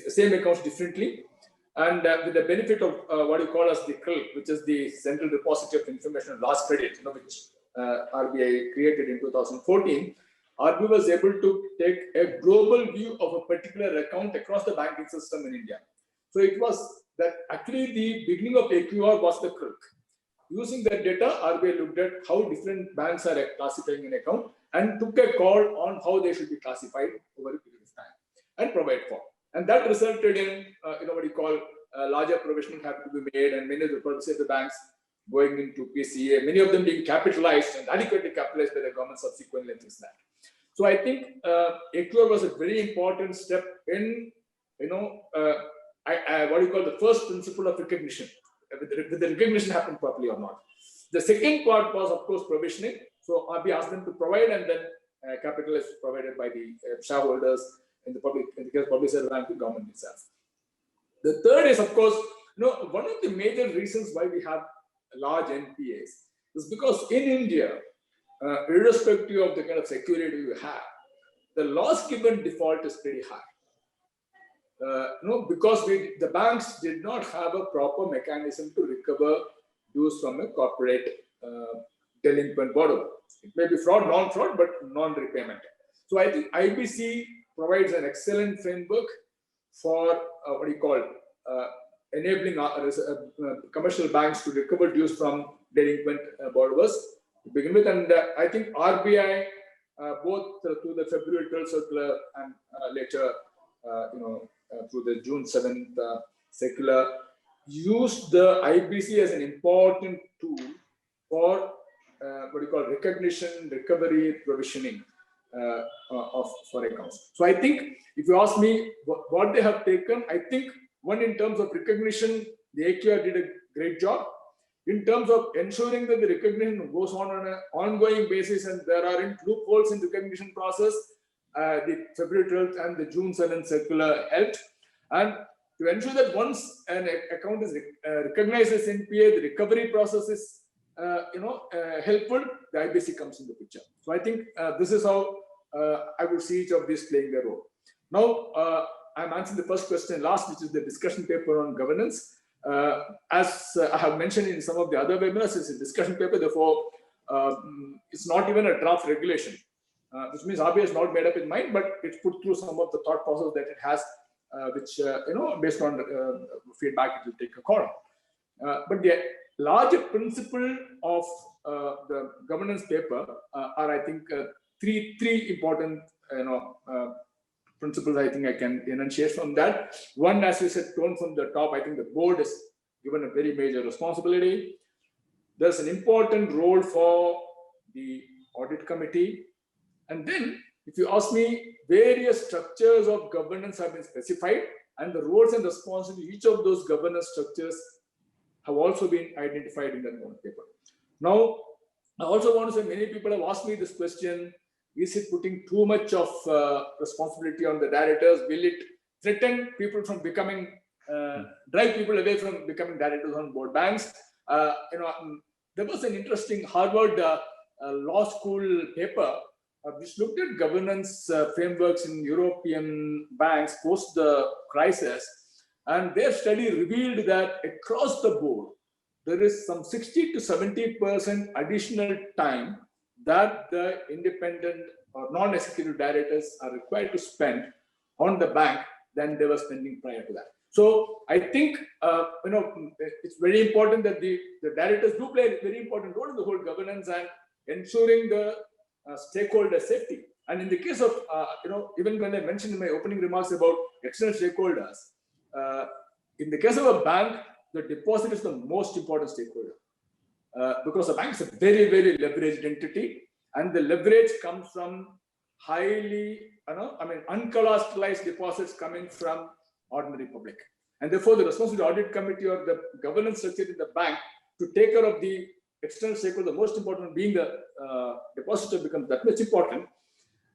same accounts differently. And with the benefit of what you call as the CRIL, which is the Central Repository of Information on Loss Credit, which RBI created in 2014, RBI was able to take a global view of a particular account across the banking system in India. So it was that actually the beginning of AQR was the CRIL. Using that data, RBI looked at how different banks are classifying an account and took a call on how they should be classified over a period of time and provide for. And that resulted in, larger provisioning having to be made, and many of the policies of the banks going into PCA, many of them being capitalized and adequately capitalized by the government subsequently, and things like that. So I think AQR was a very important step in, the first principle of recognition, whether the recognition happened properly or not. The second part was, of course, provisioning. So RBI asked them to provide, and then capital is provided by the shareholders in the case of public sector bank, the government itself. The third is, of course, one of the major reasons why we have large NPAs is because in India, irrespective of the kind of security you have, the loss given default is pretty high. Because the banks did not have a proper mechanism to recover dues from a corporate delinquent borrower. It may be fraud, non-fraud, but non-repayment. So I think IBC provides an excellent framework for enabling commercial banks to recover dues from delinquent borrowers to begin with. And I think RBI, both through the February 12th circular and later, through the June 7th circular, used the IBC as an important tool for recognition, recovery, provisioning for accounts. So I think if you ask me what they have taken, I think one, in terms of recognition, the AQR did a great job. In terms of ensuring that the recognition goes on an ongoing basis and there aren't loopholes in the recognition process, the February 12th and the June 7th circular helped. And to ensure that once an account is recognized as NPA, the recovery process is helpful, the IBC comes in the picture. So I think this is how I would see each of these playing their role. Now, I'm answering the first question last, which is the discussion paper on governance. As I have mentioned in some of the other webinars, it's a discussion paper, therefore it's not even a draft regulation, which means RBI has not made up its mind, but it's put through some of the thought process that it has, which, based on feedback, it will take a call. But the larger principle of the governance paper are, I think, three important, principles I think I can enunciate from that. One, as we said, tone from the top, I think the board is given a very major responsibility. There's an important role for the audit committee. And then if you ask me, various structures of governance have been specified, and the roles and responsibilities of each of those governance structures have also been identified in that note paper. Now, I also want to say many people have asked me this question: is it putting too much of responsibility on the directors? Will it threaten people from becoming, drive people away from becoming directors on board banks? There was an interesting Harvard law school paper which looked at governance frameworks in European banks post the crisis, and their study revealed that across the board, there is some 60 to 70% additional time that the independent or non-executive directors are required to spend on the bank than they were spending prior to that. So I think it's very important that the directors do play a very important role in the whole governance and ensuring the stakeholder safety. And in the case of even when I mentioned in my opening remarks about external stakeholders, in the case of a bank, the deposit is the most important stakeholder because the bank is a very, very leveraged entity, and the leverage comes from highly, uncollateralized deposits coming from ordinary public. And therefore, the responsibility of the audit committee or the governance structure in the bank to take care of the external stakeholder, the most important being the depositor, becomes that much important.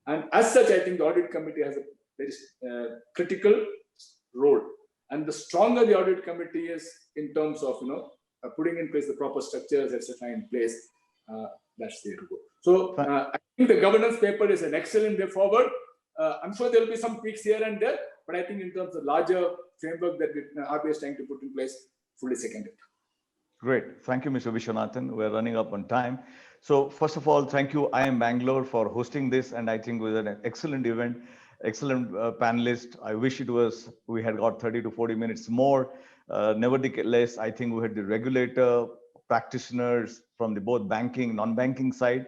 And as such, I think the audit committee has a very critical role. And the stronger the audit committee is in terms of putting in place the proper structures, etc., in place, that's the way to go. So I think the governance paper is an excellent way forward. I'm sure there will be some tweaks here and there, but I think in terms of larger framework that RBI is trying to put in place, fully second it. Great. Thank you, Mr. Vishwanathan. We're running up on time. So first of all, thank you, IIM Bangalore, for hosting this. And I think it was an excellent event, excellent panelist. I wish we had got 30 to 40 minutes more. Nevertheless, I think we had the regulator, practitioners from the both banking, non-banking side.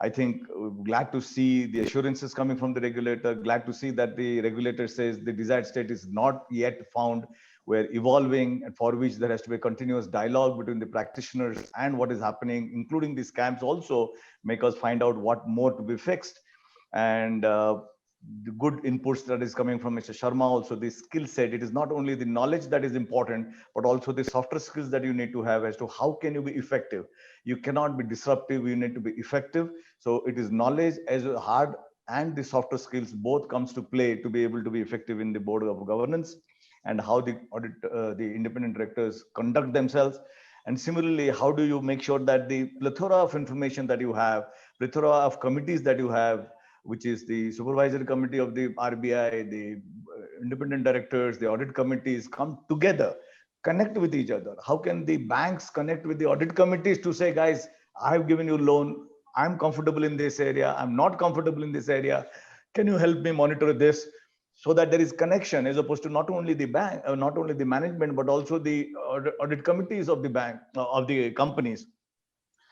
I think we're glad to see the assurances coming from the regulator, glad to see that the regulator says the desired state is not yet found. We're evolving, and for which there has to be a continuous dialogue between the practitioners and what is happening, including these camps also make us find out what more to be fixed. And the good inputs that is coming from Mr. Sharma, also the skill set. It is not only the knowledge that is important, but also the softer skills that you need to have as to how can you be effective. You cannot be disruptive, you need to be effective. So it is knowledge as hard and the softer skills both comes to play to be able to be effective in the board of governance, and how the independent directors conduct themselves. And similarly, how do you make sure that the plethora of information that you have, plethora of committees that you have, which is the supervisory committee of the RBI, the independent directors, the audit committees, come together, connect with each other. How can the banks connect with the audit committees to say, guys, I've given you loan, I'm comfortable in this area, I'm not comfortable in this area, can you help me monitor this? So that there is connection, as opposed to not only the bank, not only the management, but also the audit committees of the bank, of the companies,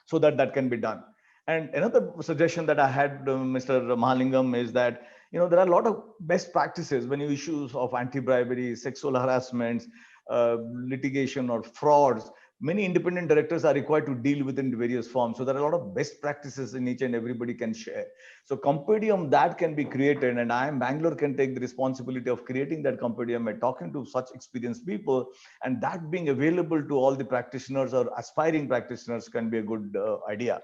so that that can be done. And another suggestion that I had, Mr. Mahalingam, is that there are a lot of best practices when you issues of anti-bribery, sexual harassments, litigation or frauds. Many independent directors are required to deal with in various forms. So there are a lot of best practices in each, and everybody can share. So compendium that can be created, and IIM Bangalore can take the responsibility of creating that compendium by talking to such experienced people, and that being available to all the practitioners or aspiring practitioners can be a good idea.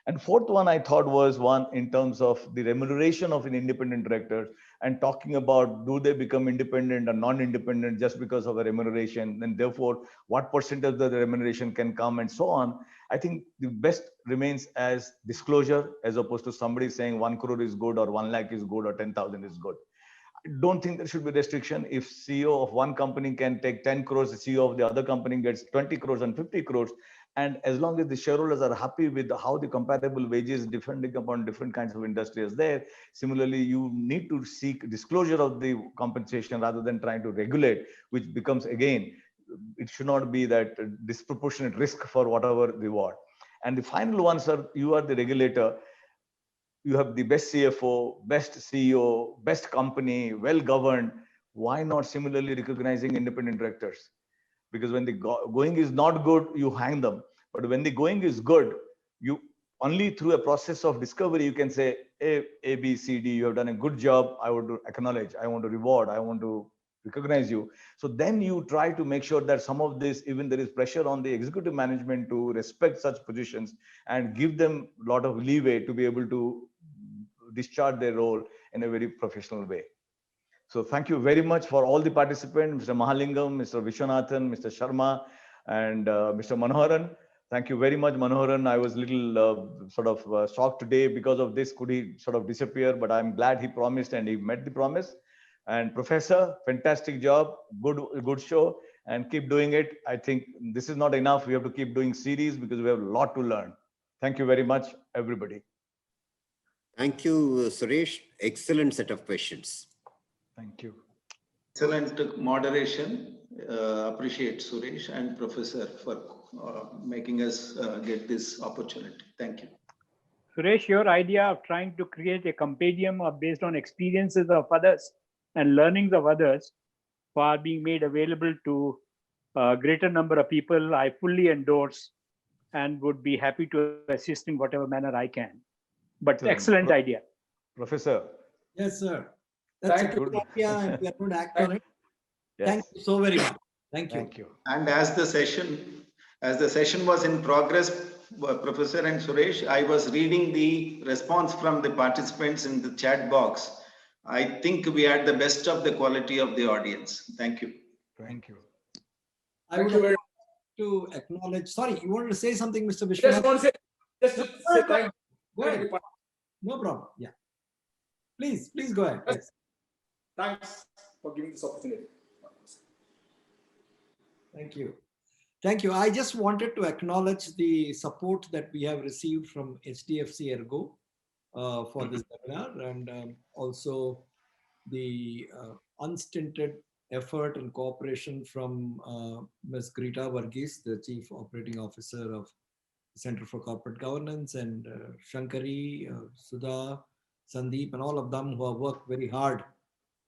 And fourth one I thought was one in terms of the remuneration of an independent director, and talking about do they become independent or non-independent just because of a remuneration, and therefore what percentage of the remuneration can come and so on. I think the best remains as disclosure, as opposed to somebody saying 1 crore is good or 1 lakh is good or 10,000 is good. I don't think there should be restriction. If CEO of one company can take 10 crores, the CEO of the other company gets 20 crores and 50 crores. And as long as the shareholders are happy with how the comparable wages depending upon different kinds of industry is there, similarly, you need to seek disclosure of the compensation rather than trying to regulate, which becomes, again, it should not be that disproportionate risk for whatever reward. And the final one, sir, you are the regulator. You have the best CFO, best CEO, best company, well-governed. Why not similarly recognizing independent directors? Because when the going is not good, you hang them. But when the going is good, you only through a process of discovery you can say A, B, C, D. You have done a good job. I want to acknowledge. I want to reward. I want to recognize you. So then you try to make sure that some of this, even there is pressure on the executive management to respect such positions and give them a lot of leeway to be able to discharge their role in a very professional way. So thank you very much for all the participants, Mr. Mahalingam, Mr. Vishwanathan, Mr. Sharma, and Mr. Manoharan. Thank you very much, Manoharan. I was a little shocked today because of this. Could he sort of disappear? But I'm glad he promised and he met the promise. And Professor, fantastic job, good show, and keep doing it. I think this is not enough. We have to keep doing series because we have a lot to learn. Thank you very much, everybody. Thank you, Suresh. Excellent set of questions. Thank you. Excellent moderation. Appreciate Suresh and Professor for making us get this opportunity. Thank you. Suresh, your idea of trying to create a compendium based on experiences of others and learnings of others for being made available to a greater number of people, I fully endorse and would be happy to assist in whatever manner I can. But excellent idea. Professor. Yes, sir. That's Thank a good idea, and we are going to act on it. Yes. Thank you so very much. Thank you. Thank you. And as the session was in progress, Professor and Suresh, I was reading the response from the participants in the chat box. I think we had the best of the quality of the audience. Thank you. Thank you. I would Thank you very like to acknowledge. Sorry, you wanted to say something, Mr. much. Vishwanath? Just want to say, just to say thank Go ahead. you. No problem. Yeah. Please go ahead. Yes. Thanks for giving this opportunity. Thank you. Thank you. I just wanted to acknowledge the support that we have received from HDFC Ergo for this webinar, and also the unstinted effort and cooperation from Ms. Greta Varghese, the Chief Operating Officer of Center for Corporate Governance, and Shankari, Sudha, Sandeep, and all of them who have worked very hard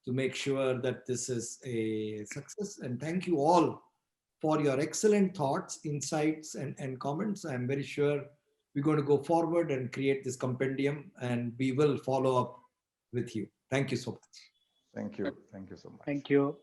to make sure that this is a success. And thank you all for your excellent thoughts, insights, and comments. I'm very sure we're going to go forward and create this compendium, and we will follow up with you. Thank you so much. Thank you. Thank you so much. Thank you.